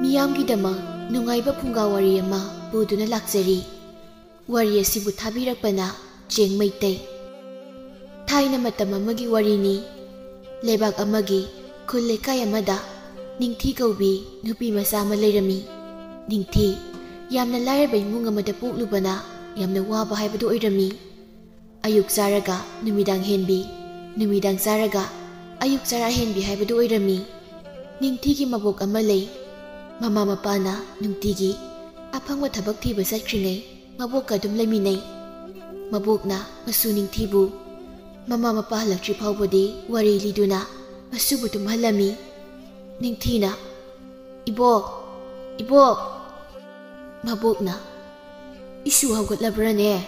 ꯃꯤꯌꯥꯝꯒꯤꯗꯃꯛ ꯅꯨꯡꯉꯥꯏꯕ ꯐꯨꯡꯒꯥ ꯋꯥꯔꯤ ꯑꯃ ꯄꯨꯗꯨꯅ ꯂꯥꯛꯆꯔꯤ꯫ ꯋꯥꯔꯤ ꯑꯁꯤꯕꯨ ꯊꯥꯕꯤꯔꯛꯄꯅ ꯆꯦꯡ ꯃꯩꯇꯩ꯫ ꯊꯥꯏꯅ ꯃꯇꯝ ꯑꯃꯒꯤ ꯋꯥꯔꯤꯅꯤ꯫ ꯂꯩꯕꯥꯛ ꯑꯃꯒꯤ ꯈꯨꯜ ꯂꯩꯀꯥꯏ ꯑꯃꯗ ꯅꯤꯡꯊꯤ ꯀꯧꯕꯤ ꯅꯨꯄꯤ ꯃꯆꯥ ꯑꯃ ꯂꯩꯔꯝꯃꯤ꯫ ꯅꯤꯡꯊꯤ ꯌꯥꯝꯅ ꯂꯥꯏꯔꯕ ꯏꯃꯨꯡ ꯑꯃꯗ ꯄꯣꯛꯂꯨꯕꯅ ꯌꯥꯝꯅ ꯋꯥꯕ ꯍꯥꯏꯕꯗꯨ ꯑꯣꯏꯔꯝꯃꯤ꯫ ꯑꯌꯨꯛ ꯆꯥꯔꯒ ꯅꯨꯃꯤꯗꯥꯡ ꯍꯦꯟꯕꯤ, ꯅꯨꯃꯤꯗꯥꯡ ꯆꯥꯔꯒ ꯑꯌꯨꯛ ꯆꯔꯥ ꯍꯦꯟꯕꯤ ꯍꯥꯏꯕꯗꯨ ꯑꯣꯏꯔꯝꯃꯤ꯫ ꯅꯤꯡꯊꯤꯒꯤ ꯃꯕꯣꯛ ꯑꯃ ꯂꯩ꯫ ꯃꯃꯥ ꯃꯄꯥꯅ ꯅꯨꯡꯇꯤꯒꯤ ꯑꯐꯪꯕ ꯊꯕꯛ ꯊꯤꯕ ꯆꯠꯈ꯭ꯔꯤꯉꯩ ꯃꯕꯣꯛꯀ ꯑꯗꯨꯝ ꯂꯩꯃꯤꯟꯅꯩ꯫ ꯃꯕꯣꯛꯅ ꯃꯁꯨ ꯅꯤꯡꯊꯤꯕꯨ ꯃꯃꯥ ꯃꯄꯥ ꯍꯜꯂꯛꯇ꯭ꯔꯤ ꯐꯥꯎꯕꯗꯤ ꯋꯥꯔꯤ ꯂꯤꯗꯨꯅ ꯃꯁꯨꯕꯨ ꯇꯨꯝꯍꯜꯂꯝꯃꯤ꯫ ꯅꯤꯡꯊꯤꯅ "ꯏꯕꯣꯛ, ꯏꯕꯣꯛ!" ꯃꯕꯣꯛꯅ "ꯏꯁꯨ ꯍꯧꯒꯠꯂꯕ꯭ꯔꯅꯦ?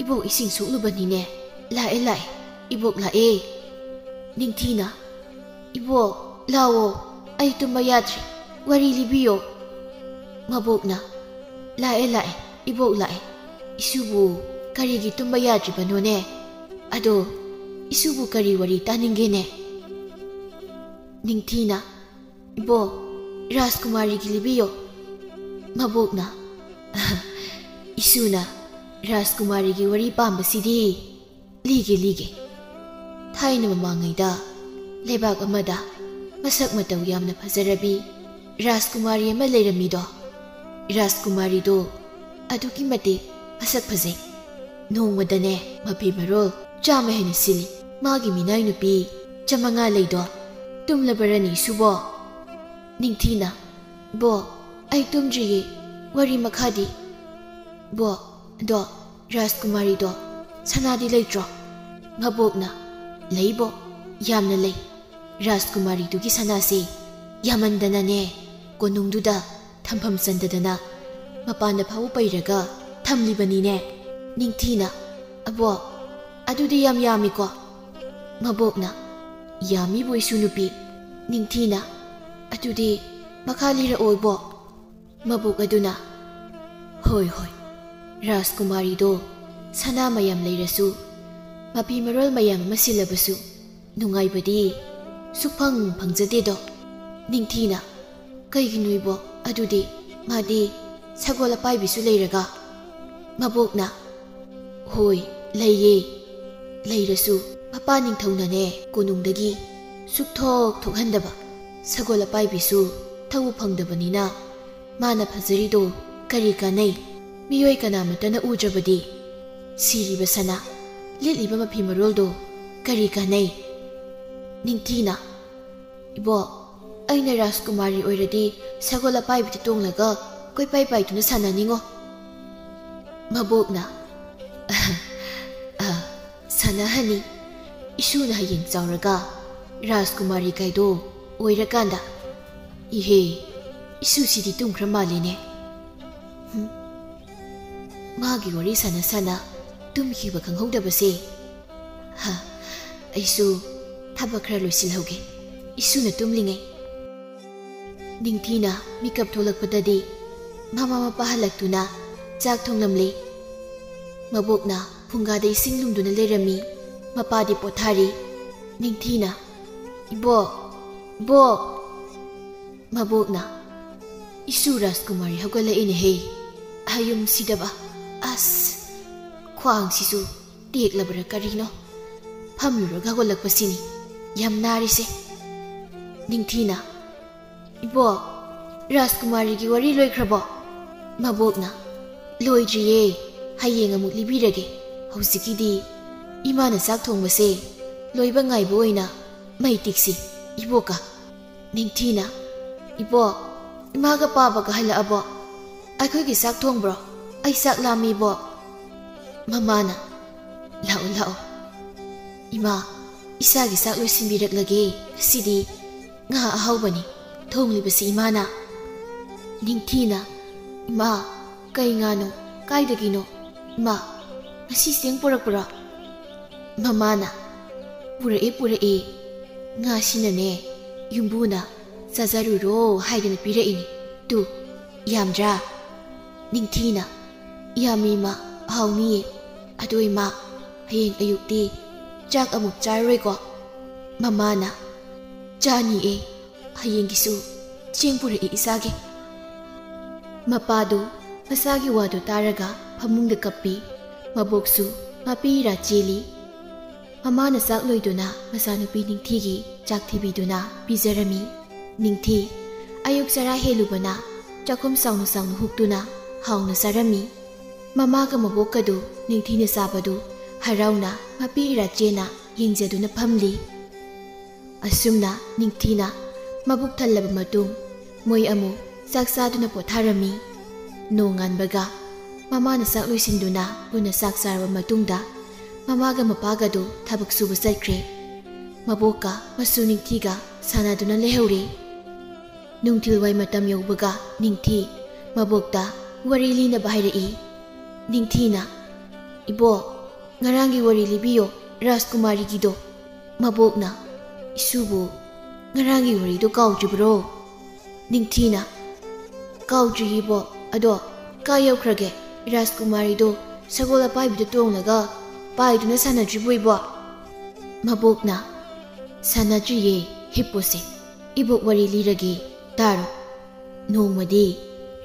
ꯏꯕꯣꯛ ꯏꯁꯤꯡ ꯁꯣꯛꯂꯨꯕꯅꯤꯅꯦ." "ꯂꯥꯛꯑꯦ ꯂꯥꯛꯑꯦ, ꯏꯕꯣꯛ ꯂꯥꯛꯑꯦ." ꯅꯤꯡꯊꯤꯅ "ꯏꯕꯣꯛ ꯂꯥꯛꯑꯣ, ꯑꯩ ꯇꯨꯝꯕ ꯌꯥꯗ꯭ꯔꯤ, ꯋꯥꯔꯤ ꯂꯤꯕꯤꯌꯣ." ꯃꯕꯣꯛꯅ "ꯂꯥꯛꯑꯦ ꯂꯥꯛꯑꯦ, ꯏꯕꯣꯛ ꯂꯥꯛꯑꯦ. ꯏꯁꯨꯕꯨ ꯀꯔꯤꯒꯤ ꯇꯨꯝꯕ ꯌꯥꯗ꯭ꯔꯤꯕꯅꯣꯅꯦ? ꯑꯗꯣ ꯏꯁꯨꯕꯨ ꯀꯔꯤ ꯋꯥꯔꯤ ꯇꯥꯅꯤꯡꯒꯦꯅꯦ?" ꯅꯤꯡꯊꯤꯅ "ꯏꯕꯣꯛ, ꯔꯥꯖꯀꯨꯃꯥꯔꯤꯒꯤ ꯂꯤꯕꯤꯌꯣ." ꯃꯕꯣꯛꯅ "ꯏꯁꯨꯅ ꯔꯥꯖꯀꯨꯃꯥꯔꯤꯒꯤ ꯋꯥꯔꯤ ꯄꯥꯝꯕꯁꯤꯗꯤ ꯂꯤꯒꯦ ꯂꯤꯒꯦ꯫ ꯊꯥꯏꯅ ꯃꯃꯥꯡꯉꯩꯗ ꯂꯩꯕꯥꯛ ꯑꯃꯗ ꯃꯁꯛ ꯃꯇꯧ ꯌꯥꯝꯅ ꯐꯖꯔꯕꯤ ꯔꯥꯖꯀꯨꯃꯥꯔꯤ ꯑꯃ ꯂꯩꯔꯝꯃꯤꯗꯣ꯫ ꯔꯥꯖꯀꯨꯃꯥꯔꯤꯗꯣ ꯑꯗꯨꯛꯀꯤ ꯃꯇꯤꯛ ꯃꯁꯛ ꯐꯖꯩ꯫ ꯅꯣꯡꯃꯗꯅꯦ ꯃꯐꯤ ꯃꯔꯣꯜ 100 ꯍꯦꯟꯅ ꯁꯤꯜꯂꯤ꯫ ꯃꯥꯒꯤ ꯃꯤꯅꯥꯏ ꯅꯨꯄꯤ 500 ꯂꯩꯗꯣ꯫ ꯇꯨꯝꯂꯕꯔꯅꯤ ꯏꯁꯨꯕꯣ?" ꯅꯤꯡꯊꯤꯅ "ꯕꯣꯛ, ꯑꯩ ꯇꯨꯝꯗ꯭ꯔꯤꯌꯦ, ꯋꯥꯔꯤ ꯃꯈꯥꯗꯤ." "ꯕꯣꯛ, ꯑꯗꯣ ꯔꯥꯖꯀꯨꯃꯥꯔꯤꯗꯣ ꯁꯅꯥꯗꯤ ꯂꯩꯇ꯭ꯔꯣ?" ꯃꯕꯣꯛꯅ "ꯂꯩ ꯕꯣꯛ, ꯌꯥꯝꯅ ꯂꯩ꯫ ꯔꯥꯖꯀꯨꯃꯥꯔꯤꯗꯨꯒꯤ ꯁꯅꯥꯁꯦ ꯌꯥꯝꯃꯟꯗꯅꯅꯦ ꯀꯣꯅꯨꯡꯗꯨꯗ ꯊꯝꯐꯝ ꯆꯟꯗꯗꯅ ꯃꯄꯥꯟꯗ ꯐꯥꯎꯕ ꯄꯩꯔꯒ ꯊꯝꯂꯤꯕꯅꯤꯅꯦ." ꯅꯤꯡꯊꯤꯅ "ꯑꯕꯣꯛ, ꯑꯗꯨꯗꯤ ꯌꯥꯝ ꯌꯥꯝꯃꯤꯀꯣ?" ꯃꯕꯣꯛꯅ "ꯌꯥꯝꯃꯤꯕꯨ ꯏꯁꯨ ꯅꯨꯄꯤ." ꯅꯤꯡꯊꯤꯅ "ꯑꯗꯨꯗꯤ ꯃꯈꯥ ꯂꯤꯔꯛꯑꯣ ꯏꯕꯣꯛ." ꯃꯕꯣꯛ ꯑꯗꯨꯅ "ꯍꯣꯏ ꯍꯣꯏ, ꯔꯥꯖꯀꯨꯃꯥꯔꯤꯗꯣ ꯁꯅꯥ ꯃꯌꯥꯝ ꯂꯩꯔꯁꯨ, ꯃꯐꯤ ꯃꯔꯣꯜ ꯃꯌꯥꯝ ꯑꯃ ꯁꯤꯜꯂꯕꯁꯨ ꯅꯨꯡꯉꯥꯏꯕꯗꯤ ꯁꯨꯛꯐꯪ ꯐꯪꯖꯗꯦꯗꯣ." ꯅꯤꯡꯊꯤꯅ "ꯀꯩꯒꯤꯅꯣ ꯏꯕꯣꯛ? ꯑꯗꯨꯗꯤ ꯃꯥꯗꯤ ꯁꯒꯣꯜ ꯑꯄꯥꯏꯕꯤꯁꯨ ꯂꯩꯔꯒ?" ꯃꯕꯣꯛꯅ "ꯍꯣꯏ ꯂꯩꯌꯦ, ꯂꯩꯔꯁꯨ ꯃꯄꯥ ꯅꯤꯡꯊꯧꯅꯅꯦ ꯀꯣꯅꯨꯡꯗꯒꯤ ꯁꯨꯛꯊꯣꯛ ꯊꯣꯛꯍꯟꯗꯕ꯫ ꯁꯒꯣꯜ ꯑꯄꯥꯏꯕꯤꯁꯨ ꯊꯧꯕ ꯐꯪꯗꯕꯅꯤꯅ ꯃꯥꯅ ꯐꯖꯔꯤꯗꯣ ꯀꯔꯤ ꯀꯥꯟꯅꯩ? ꯃꯤꯑꯣꯏ ꯀꯅꯥꯃꯠꯇꯅ ꯎꯗ꯭ꯔꯕꯗꯤ ꯁꯤꯔꯤꯕ ꯁꯅꯥ, ꯂꯤꯠꯂꯤꯕ ꯃꯐꯤ ꯃꯔꯣꯜꯗꯣ ꯀꯔꯤ ꯀꯥꯟꯅꯩ?" ꯅꯤꯡꯊꯤꯅ "ꯏꯕꯣꯛ, ꯑꯩꯅ ꯔꯥꯖꯀꯨꯃꯥꯔꯤ ꯑꯣꯏꯔꯗꯤ ꯁꯒꯣꯜ ꯑꯄꯥꯏꯕꯤꯗ ꯇꯣꯡꯂꯒ ꯀꯣꯏꯄꯥꯏ ꯄꯥꯏꯗꯨꯅ ꯁꯥꯟꯅꯅꯤꯡꯉꯣ." ꯃꯕꯣꯛꯅ "ꯁꯥꯟꯅꯍꯟꯅꯤ꯫ ꯏꯁꯨꯅ ꯍꯌꯦꯡ ꯆꯥꯎꯔꯒ ꯔꯥꯖꯀꯨꯃꯥꯔꯤ ꯀꯥꯏꯗꯣ ꯑꯣꯏꯔꯀꯥꯟꯗ." "ꯏꯍꯦ, ꯏꯁꯨꯁꯤꯗꯤ ꯇꯨꯝꯈ꯭ꯔ ꯃꯥꯜꯂꯦꯅꯦ." ꯃꯥꯒꯤ ꯋꯥꯔꯤ ꯁꯥꯟꯅ ꯁꯥꯟꯅ ꯇꯨꯝꯈꯤꯕ ꯈꯪꯍꯧꯗꯕꯁꯦ꯫ ꯑꯩꯁꯨ ꯊꯕꯛ ꯈꯔ ꯂꯣꯏꯁꯤꯜꯍꯧꯒꯦ, ꯏꯁꯨꯅ ꯇꯨꯝꯂꯤꯉꯩ." ꯅꯤꯡꯊꯤꯅ ꯃꯤꯀꯞ ꯊꯣꯛꯂꯛꯄꯗꯗꯤ ꯃꯃꯥ ꯃꯄꯥ ꯍꯜꯂꯛꯇꯨꯅ ꯆꯥꯛ ꯊꯣꯡꯂꯝꯂꯦ꯫ ꯃꯕꯣꯛꯅ ꯐꯨꯡꯒꯥꯗ ꯏꯁꯤꯡ ꯂꯨꯝꯗꯨꯅ ꯂꯩꯔꯝꯃꯤ꯫ ꯃꯄꯥꯗꯤ ꯄꯣꯊꯥꯔꯤ꯫ ꯅꯤꯡꯊꯤꯅ "ꯏꯕꯣꯛ, ꯏꯕꯣꯛ!" ꯃꯕꯣꯛꯅ "ꯏꯁꯨ ꯔꯥꯖꯀꯨꯃꯥꯔꯤ ꯍꯧꯒꯠꯂꯛꯏꯅꯦꯍꯦ, ꯍꯌꯨꯝꯁꯤꯗꯕ! ꯑꯁ, ꯈ꯭ꯋꯥꯡꯁꯤꯁꯨ ꯇꯦꯛꯂꯕꯔꯥ ꯀꯔꯤꯅꯣ? ꯐꯝꯂꯨꯔꯒ ꯍꯧꯒꯠꯂꯛꯄꯁꯤꯅꯤ ꯌꯥꯝ ナꯔꯤꯁꯦ." ꯅꯤꯡꯊꯤꯅ "ꯏꯕꯣꯛ, ꯔꯥꯖꯀꯨꯃꯥꯔꯤꯒꯤ ꯋꯥꯔꯤ ꯂꯣꯏꯈ꯭ꯔꯕꯣ?" ꯃꯕꯣꯛꯅ "ꯂꯣꯏꯗ꯭ꯔꯤꯌꯦ, ꯍꯌꯦꯡ ꯑꯃꯨꯛ ꯂꯤꯕꯤꯔꯒꯦ. ꯍꯧꯖꯤꯛꯀꯤꯗꯤ ꯏꯃꯥꯅ ꯆꯥꯛ ꯊꯣꯡꯕꯁꯦ ꯂꯣꯏꯕ ꯉꯥꯏꯕ ꯑꯣꯏꯅ ꯃꯩ ꯇꯤꯛꯁꯤ ꯏꯕꯣꯛꯀ." ꯅꯤꯡꯊꯤꯅ "ꯏꯕꯣꯛ, ꯏꯃꯥꯒ ꯄꯥꯕꯒ ꯍꯜꯂꯛꯑꯕꯣ? ꯑꯩꯈꯣꯏꯒꯤ ꯆꯥꯛ ꯊꯣꯡꯕ꯭ꯔꯣ? ꯑꯩ ꯆꯥꯛ ꯂꯥꯝꯃꯤ ꯏꯕꯣꯛ." ꯃꯃꯥꯅ "ꯂꯥꯛꯑꯣ ꯂꯥꯛꯑꯣ, ꯏꯃꯥ ꯏꯆꯥꯒꯤ ꯆꯥꯛ ꯂꯣꯏꯁꯤꯟꯕꯤꯔꯛꯂꯒꯦ. ꯉꯁꯤꯗꯤ ꯉꯥ ꯑꯍꯥꯎꯕꯅꯤ ꯊꯣꯡꯂꯤꯕꯁꯤ ꯏꯃꯥꯅ." ꯅꯤꯡꯊꯤꯅ "ꯏꯃꯥ, ꯀꯩ ꯉꯥꯅꯣ? ꯀꯥꯏꯗꯒꯤꯅꯣ? ꯏꯃꯥ, ꯉꯁꯤ ꯆꯦꯡ ꯄꯨꯔꯛꯄ꯭ꯔꯣ?" ꯃꯃꯥꯅ "ꯄꯨꯔꯛꯑꯦ ꯄꯨꯔꯛꯑꯦ. ꯉꯥꯁꯤꯅꯅꯦ ꯌꯨꯝꯕꯨꯅ ꯆꯥꯖꯔꯨꯔꯣ ꯍꯥꯏꯗꯅ ꯄꯤꯔꯛꯏꯅꯤ. ꯇꯨ, ꯌꯥꯝꯗ꯭ꯔꯥ?" ꯅꯤꯡꯊꯤꯅ "ꯌꯥꯝꯃꯤ ꯏꯃꯥ, ꯍꯥꯎꯅꯤꯌꯦ. ꯑꯗꯣ ꯏꯃꯥ, ꯍꯌꯦꯡ ꯑꯌꯨꯛꯇꯤ ꯆꯥꯛ ꯑꯃꯨꯛ ꯆꯥꯔꯔꯣꯏꯀꯣ?" ꯃꯃꯥꯅ ꯆꯥꯅꯤ ꯍꯌꯦꯡꯒꯤꯁꯨ ꯆꯦꯡ ꯄꯨꯔꯛꯏ ꯏꯁꯥꯒꯤ꯫ ꯃꯄꯥꯗꯨ ꯃꯁꯥꯒꯤ ꯋꯥꯗꯨ ꯇꯥꯔꯒ ꯐꯃꯨꯡꯗ ꯀꯞꯄꯤ꯫ ꯃꯕꯣꯛꯁꯨ ꯃꯄꯤꯔꯥ ꯆꯦꯜꯂꯤ꯫ ꯃꯃꯥꯅ ꯆꯥꯛ ꯂꯣꯏꯗꯨꯅ ꯃꯆꯥꯅꯨꯄꯤ ꯅꯤꯡꯊꯤꯒꯤ ꯆꯥꯛ ꯊꯤꯕꯤꯗꯨꯅ ꯄꯤꯖꯔꯝꯃꯤ꯫ ꯅꯤꯡꯊꯤ ꯑꯌꯨꯛ ꯆꯔꯥ ꯍꯦꯜꯂꯨꯕꯅ ꯆꯥꯛꯈꯨꯝ ꯆꯥꯎꯅ ꯆꯥꯎꯅ ꯍꯨꯛꯇꯨꯅ ꯍꯥꯎꯅ ꯆꯥꯔꯝꯃꯤ꯫ ꯃꯃꯥꯒ ꯃꯕꯣꯛꯀꯗꯨ ꯅꯤꯡꯊꯤꯅ ꯆꯥꯕꯗꯨ ꯍꯔꯥꯎꯅ ꯃꯄꯤꯔꯥ ꯆꯦꯅ ꯌꯦꯡꯖꯗꯨꯅ ꯐꯝꯂꯤ꯫ ꯑꯁꯨꯝꯅ ꯅꯤꯡꯊꯤꯅ ꯃꯕꯨꯛ ꯊꯜꯂꯕ ꯃꯇꯨꯡ ꯃꯣꯏ ꯑꯃꯨꯛ ꯆꯥꯛ ꯆꯥꯗꯨꯅ ꯄꯣꯊꯥꯔꯝꯃꯤ꯫ ꯅꯣꯡꯉꯥꯟꯕꯒ ꯃꯃꯥꯅ ꯆꯥꯛ ꯂꯣꯏꯁꯤꯟꯗꯨꯅ ꯄꯨꯟꯅ ꯆꯥꯛ ꯆꯥꯔꯕ ꯃꯇꯨꯡꯗ ꯃꯃꯥꯒ ꯃꯄꯥꯒꯗꯨ ꯊꯕꯛ ꯁꯨꯕ ꯆꯠꯈ꯭ꯔꯦ꯫ ꯃꯕꯣꯛꯀ ꯃꯁꯨ ꯅꯤꯡꯊꯤꯒ ꯁꯥꯟꯅꯗꯨꯅ ꯂꯩꯍꯧꯔꯦ꯫ ꯅꯨꯡꯊꯤꯜꯋꯥꯏ ꯃꯇꯝ ꯌꯧꯕꯒ ꯅꯤꯡꯊꯤ ꯃꯕꯣꯛꯇ ꯋꯥꯔꯤ ꯂꯤꯅꯕ ꯍꯥꯏꯔꯛꯏ꯫ ꯅꯤꯡꯊꯤꯅ "ꯏꯕꯣꯛ, ꯉꯔꯥꯡꯒꯤ ꯋꯥꯔꯤ ꯂꯤꯕꯤꯌꯣ ꯔꯥꯖꯀꯨꯃꯥꯔꯤꯒꯤꯗꯣ." ꯃꯕꯣꯛꯅ "ꯏꯁꯨꯕꯨ ꯉꯔꯥꯡꯒꯤ ꯋꯥꯔꯤꯗꯣ ꯀꯥꯎꯗ꯭ꯔꯤꯕ꯭ꯔꯣ?" ꯅꯤꯡꯊꯤꯅ "ꯀꯥꯎꯗ꯭ꯔꯤ ꯏꯕꯣꯛ, ꯑꯗꯣ ꯀꯥꯏ ꯌꯧꯈ꯭ꯔꯒꯦ? ꯔꯥꯖꯀꯨꯃꯥꯔꯤꯗꯣ ꯁꯒꯣꯜ ꯑꯄꯥꯏꯕꯤꯗ ꯇꯣꯡꯂꯒ ꯄꯥꯏꯗꯨꯅ ꯁꯥꯟꯅꯗ꯭ꯔꯤꯕꯣ ꯏꯕꯣꯛ?" ꯃꯕꯣꯛꯅ "ꯁꯥꯟꯅꯗ꯭ꯔꯤꯌꯦ, ꯍꯤꯞꯄꯣꯁꯦ, ꯏꯕꯣꯛ ꯋꯥꯔꯤ ꯂꯤꯔꯒꯦ ꯇꯥꯔꯣ꯫ ꯅꯣꯡꯃꯗꯤ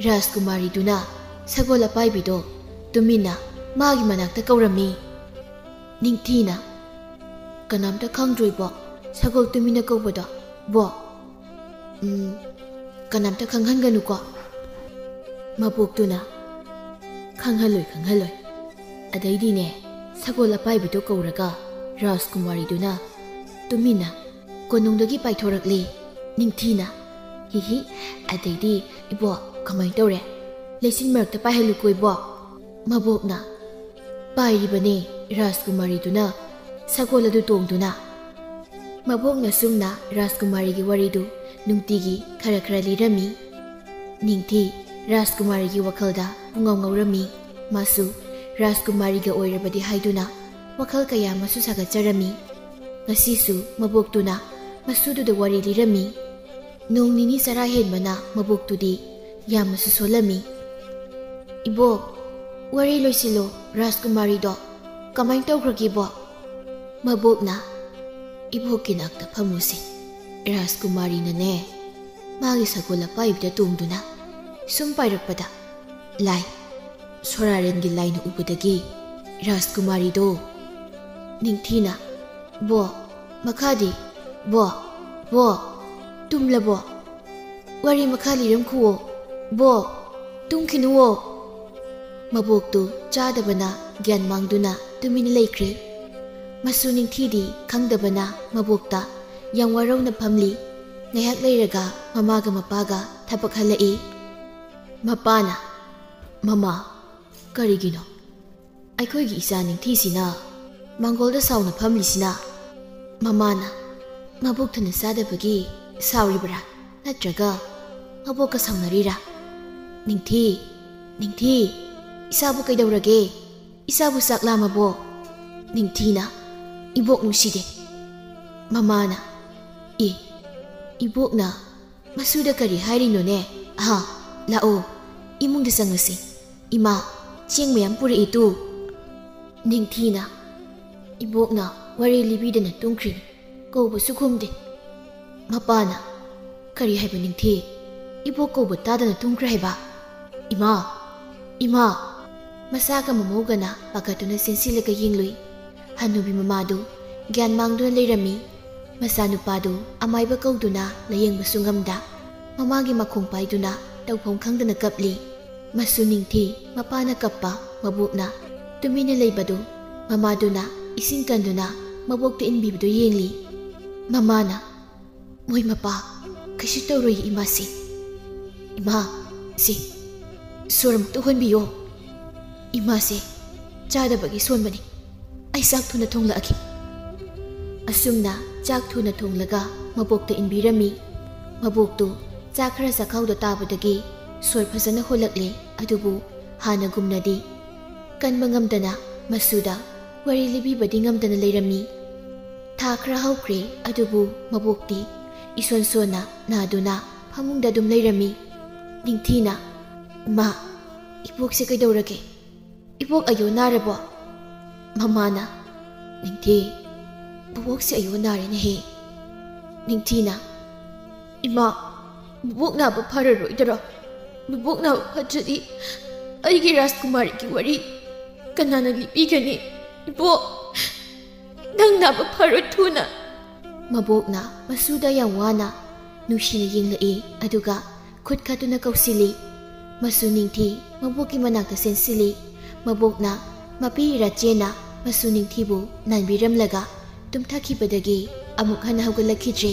ꯔꯥꯖꯀꯨꯃꯥꯔꯤꯗꯨꯅ ꯁꯒꯣꯜ ꯑꯄꯥꯏꯕꯤꯗꯣ ꯇꯨꯃꯤꯟꯅ ꯃꯥꯒꯤ ꯃꯅꯥꯛꯇ ꯀꯧꯔꯝꯃꯤ꯫ ꯅꯤꯡꯊꯤꯅ "ꯀꯅꯥꯝꯇ ꯈꯪꯗ꯭ꯔꯣ ꯏꯕꯣꯛ ꯁꯒꯣꯜ ꯇꯨꯃꯤꯟꯅ ꯀꯧꯕꯗꯣ ꯕꯣꯛ?" "ꯀꯅꯥꯝꯇ ꯈꯪꯍꯟꯒꯅꯨꯀꯣ." ꯃꯕꯣꯛꯇꯨꯅ "ꯈꯪꯍꯜꯂꯣꯏ ꯈꯪꯍꯜꯂꯣꯏ." ꯑꯗꯩꯗꯤꯅꯦ ꯁꯒꯣꯜ ꯑꯄꯥꯏꯕꯤꯗꯣ ꯀꯧꯔꯒ ꯔꯥꯖꯀꯨꯃꯥꯔꯤꯗꯨꯅ ꯇꯨꯃꯤꯟꯅ ꯀꯣꯅꯨꯡꯗꯒꯤ ꯄꯥꯏꯊꯣꯔꯛꯂꯦ꯫ ꯅꯤꯡꯊꯤꯅ "ꯍꯤꯍꯤ, ꯑꯗꯩꯗꯤ ꯏꯕꯣꯛ ꯀꯃꯥꯏ ꯇꯧꯔꯦ? ꯂꯩꯆꯤꯟ ꯃꯔꯛꯇ ꯄꯥꯏꯍꯜꯂꯨꯀꯣ ꯏꯕꯣꯛ." ꯃꯕꯣꯛꯅ "ꯄꯥꯏꯔꯤꯕꯅꯦ ꯔꯥꯖꯀꯨꯃꯥꯔꯤꯗꯨꯅ ꯁꯒꯣꯜ ꯑꯗꯨ ꯇꯣꯡꯗꯨꯅ." ꯃꯕꯣꯛꯅ ꯁꯨꯝꯅ ꯔꯥꯖꯀꯨꯃꯥꯔꯤꯒꯤ ꯋꯥꯔꯤꯗꯨ ꯅꯨꯡꯇꯤꯒꯤ ꯈꯔ ꯈꯔ ꯂꯤꯔꯝꯃꯤ꯫ ꯅꯤꯡꯊꯤ ꯔꯥꯖꯀꯨꯃꯥꯔꯤꯒꯤ ꯋꯥꯈꯜꯗ ꯄꯨꯡꯉꯥꯎ ꯉꯥꯎꯔꯝꯃꯤ꯫ ꯃꯥꯁꯨ ꯔꯥꯖꯀꯨꯃꯥꯔꯤꯒ ꯑꯣꯏꯔꯕꯗꯤ ꯍꯥꯏꯗꯨꯅ ꯋꯥꯈꯜ ꯀꯌꯥ ꯑꯃꯁꯨ ꯁꯥꯒꯠꯆꯔꯝꯃꯤ꯫ ꯉꯁꯤꯁꯨ ꯃꯕꯣꯛꯇꯨꯅ ꯃꯁꯨꯗꯨꯗ ꯋꯥꯔꯤ ꯂꯤꯔꯝꯃꯤ꯫ ꯅꯣꯡ ꯅꯤꯅꯤ ꯆꯔꯥ ꯍꯦꯟꯕꯅ ꯃꯕꯣꯛꯇꯨꯗꯤ ꯌꯥꯝꯅꯁꯨ ꯁꯣꯜꯂꯝꯃꯤ꯫ "ꯏꯕꯣꯛ, ꯋꯥꯔꯤ ꯂꯣꯏꯁꯤꯜꯂꯣ ꯔꯥꯖꯀꯨꯃꯥꯔꯤꯗꯣ ꯀꯃꯥꯏ ꯇꯧꯈ꯭ꯔꯒꯦ ꯏꯕꯣꯛ?" ꯃꯕꯣꯛꯅ "ꯏꯕꯣꯛꯀꯤ ꯅꯥꯛꯇ ꯐꯝꯃꯨꯁꯦ, ꯔꯥꯖꯀꯨꯃꯥꯔꯤꯅꯅꯦ ꯃꯥꯒꯤ ꯁꯒꯣꯜ ꯑꯄꯥꯏꯕꯤꯗ ꯇꯣꯡꯗꯨꯅ ꯁꯨꯝ ꯄꯥꯏꯔꯛꯄꯗ ꯂꯥꯏ, ꯁꯣꯔꯥꯔꯦꯟꯒꯤ ꯂꯥꯏꯅ ꯎꯕꯗꯒꯤ ꯔꯥꯖꯀꯨꯃꯥꯔꯤꯗꯣ." ꯅꯤꯡꯊꯤꯅ "ꯕꯣꯛ, ꯃꯈꯥꯗꯤ ꯕꯣꯛ, ꯕꯣꯛ ꯇꯨꯝꯂꯕꯣ? ꯋꯥꯔꯤ ꯃꯈꯥ ꯂꯤꯔꯝꯈꯨꯋꯣ ꯕꯣꯛ, ꯇꯨꯝꯈꯤꯅꯨꯋꯣ." ꯃꯕꯣꯛꯇꯨ ꯆꯥꯗꯕꯅ ꯒ꯭ꯌꯥꯟ ꯃꯥꯡꯗꯨꯅ ꯇꯨꯃꯤꯟꯅ ꯂꯩꯈ꯭ꯔꯦ꯫ ꯃꯁꯨ ꯅꯤꯡꯊꯤꯗꯤ ꯈꯪꯗꯕꯅ ꯃꯕꯣꯛꯇ ꯌꯥꯝ ꯋꯥꯔꯧꯅ ꯐꯝꯂꯤ꯫ ꯉꯥꯏꯍꯥꯛ ꯂꯩꯔꯒ ꯃꯃꯥꯒ ꯃꯄꯥꯒ ꯊꯕꯛ ꯍꯜꯂꯛꯏ꯫ ꯃꯄꯥꯅ "ꯃꯃꯥ, ꯀꯔꯤꯒꯤꯅꯣ ꯑꯩꯈꯣꯏꯒꯤ ꯏꯆꯥ ꯅꯤꯡꯊꯤꯁꯤꯅ ꯃꯥꯡꯒꯣꯜꯗ ꯁꯥꯎꯅ ꯐꯝꯂꯤꯁꯤꯅ?" ꯃꯃꯥꯅ "ꯃꯕꯨꯛ ꯊꯟꯅ ꯆꯥꯗꯕꯒꯤ ꯁꯥꯎꯔꯤꯕ꯭ꯔꯥ ꯅꯠꯇ꯭ꯔꯒ ꯃꯕꯣꯛꯀ ꯁꯥꯎꯅꯔꯤꯔꯥ? ꯅꯤꯡꯊꯤ, ꯅꯤꯡꯊꯤ, ꯏꯆꯥꯕꯨ ꯀꯩꯗꯧꯔꯒꯦ? ꯏꯆꯥꯕꯨ ꯆꯥꯛ ꯂꯥꯝꯃꯕꯣ?" ꯅꯤꯡꯊꯤꯅ "ꯏꯕꯣꯛ ꯅꯨꯡꯁꯤꯗꯦ." ꯃꯃꯥꯅ "ꯏꯕꯣꯛꯅ ꯃꯁꯨꯗ ꯀꯔꯤ ꯍꯥꯏꯔꯤꯅꯣꯅꯦ? ꯂꯥꯛꯑꯣ, ꯏꯃꯨꯡꯗ ꯆꯪꯉꯁꯤ, ꯏꯃꯥ ꯆꯦꯡ ꯃꯌꯥꯝ ꯄꯨꯔꯛꯏ ꯇꯨ." ꯅꯤꯡꯊꯤꯅ "ꯏꯕꯣꯛꯅ ꯋꯥꯔꯤ ꯂꯤꯕꯤꯗꯅ ꯇꯨꯝꯈ꯭ꯔꯤꯅꯤ, ꯀꯧꯕꯁꯨ ꯈꯨꯝꯗꯦ." ꯃꯄꯥꯅ "ꯀꯔꯤ ꯍꯥꯏꯕ ꯅꯤꯡꯊꯤ? ꯏꯕꯣꯛ ꯀꯧꯕ ꯇꯥꯗꯅ ꯇꯨꯝꯈ꯭ꯔꯦ ꯍꯥꯏꯕ? ꯏꯃꯥ, ꯏꯃꯥ." ꯃꯁꯥꯒ ꯃꯃꯧꯒꯅ ꯄꯥꯈꯠꯇꯨꯅ ꯆꯦꯟꯁꯤꯜꯂꯒ ꯌꯦꯡꯂꯨꯏ꯫ ꯍꯅꯨꯕꯤ ꯃꯃꯥꯗꯨ ꯒ꯭ꯌꯥꯟ ꯃꯥꯡꯗꯨꯅ ꯂꯩꯔꯝꯃꯤ꯫ ꯃꯆꯥꯅꯨꯄꯥꯗꯨ ꯑꯃꯥꯏꯕ ꯀꯧꯗꯨꯅ ꯂꯥꯌꯦꯡꯕꯁꯨ ꯉꯝꯗ ꯃꯃꯥꯒꯤ ꯃꯈꯣꯡ ꯄꯥꯏꯗꯨꯅ ꯇꯧꯐꯝ ꯈꯪꯗꯅ ꯀꯞꯂꯤ꯫ ꯃꯁꯨ ꯅꯤꯡꯊꯤ ꯃꯄꯥꯅ ꯀꯞꯄ ꯃꯕꯣꯛꯅ ꯇꯨꯃꯤꯟꯅ ꯂꯩꯕꯗꯨ ꯃꯃꯥꯗꯨꯅ ꯏꯁꯤꯡ ꯀꯟꯗꯨꯅ ꯃꯕꯣꯛꯇ ꯏꯟꯕꯤꯕꯗꯨ ꯌꯦꯡꯂꯤ꯫ ꯃꯃꯥꯅ "ꯃꯣꯏ ꯃꯄꯥ ꯀꯩꯁꯨ ꯇꯧꯔꯣꯏ ꯏꯃꯥꯁꯤ꯫ ꯏꯃꯥ, ꯁꯤ ꯁꯣꯔ ꯑꯃꯨꯛꯇ ꯍꯣꯟꯕꯤꯌꯣ. ꯏꯃꯥꯁꯦ ꯆꯥꯗꯕꯒꯤ ꯁꯣꯟꯕꯅꯤ. ꯑꯩ ꯆꯥꯛ ꯊꯨꯅ ꯊꯣꯡꯂꯛꯑꯒꯦ. ꯑꯁꯨꯝꯅ ꯆꯥꯛ ꯊꯨꯅ ꯊꯣꯡꯂꯒ ꯃꯕꯣꯛꯇ ꯏꯟꯕꯤꯔꯝꯃꯤ. ꯃꯕꯣꯛꯇꯨ ꯆꯥꯛ ꯈꯔ ꯆꯥꯛꯈꯥꯎꯗ ꯇꯥꯕꯗꯒꯤ ꯁꯣꯔ ꯐꯖꯅ ꯍꯣꯜꯂꯛꯂꯦ. ꯑꯗꯨꯕꯨ ꯍꯥꯟꯅꯒꯨꯝꯅꯗꯤ ꯀꯟꯕ ꯉꯝꯗꯅ ꯃꯁꯨꯗ ꯋꯥꯔꯤ ꯂꯤꯕꯤꯕꯗꯤ ꯉꯝꯗꯅ ꯂꯩꯔꯝꯃꯤ. ꯊꯥ ꯈꯔ ꯍꯧꯈ꯭ꯔꯦ. ꯑꯗꯨꯕꯨ ꯃꯕꯣꯛꯇꯤ ꯏꯁꯣꯟ ꯁꯣꯟꯅ ꯅꯥꯗꯨꯅ ꯐꯃꯨꯡꯗ ꯑꯗꯨꯝ ꯂꯩꯔꯝꯃꯤ. ꯅꯤꯡꯊꯤꯅ "ꯏꯃꯥ, ꯏꯕꯣꯛꯁꯦ ꯀꯩꯗꯧꯔꯒꯦ? ꯏꯕꯣꯛ ꯑꯌꯣ ꯅꯥꯔꯕꯣ?" ꯃꯃꯥꯅ "ꯅꯤꯡꯊꯤ, ꯕꯣꯕꯣꯛꯁꯦ ꯑꯌꯣ ꯅꯥꯔꯦꯅꯦꯍꯦ." ꯅꯤꯡꯊꯤꯅ ꯏꯃꯥ ꯃꯕꯣꯛ ꯅꯥꯕ ꯐꯔꯔꯣꯏꯗꯔꯣ ꯃꯕꯣꯛ ꯅꯥꯕ ꯐꯠꯇ꯭ꯔꯗꯤ ꯑꯩꯒꯤ ꯔꯥꯖꯀꯨꯃꯥꯔꯤꯒꯤ ꯋꯥꯔꯤ ꯀꯅꯥꯅ ꯂꯤꯕꯤꯒꯅꯤ ꯏꯕꯣꯛ ꯅꯪ ꯅꯥꯕ ꯐꯔꯣ ꯊꯨꯅ ꯃꯕꯣꯛꯅ ꯃꯁꯨꯗ ꯌꯥꯝ ꯋꯥꯅ ꯅꯨꯡꯁꯤꯅ ꯌꯦꯡꯂꯛꯏ ꯑꯗꯨꯒ ꯈꯨꯠ ꯈꯠꯇꯨꯅ ꯀꯧꯁꯤꯜꯂꯤ ꯃꯁꯨ ꯅꯤꯡꯊꯤ ꯃꯕꯣꯛꯀꯤ ꯃꯅꯥꯛꯇ ꯆꯦꯟꯁꯤꯜꯂꯤ ꯃꯕꯣꯛꯅ ꯃꯄꯤ ꯔꯥꯆꯦꯅ ꯃꯁꯨ ꯅꯤꯡꯊꯤꯕꯨ ꯅꯥꯟꯕꯤꯔꯝꯂꯒ ꯇꯨꯝꯊꯈꯤꯕꯗꯒꯤ ꯑꯃꯨꯛ ꯍꯟꯅ ꯍꯧꯒꯠꯂꯛꯈꯤꯗ꯭ꯔꯦ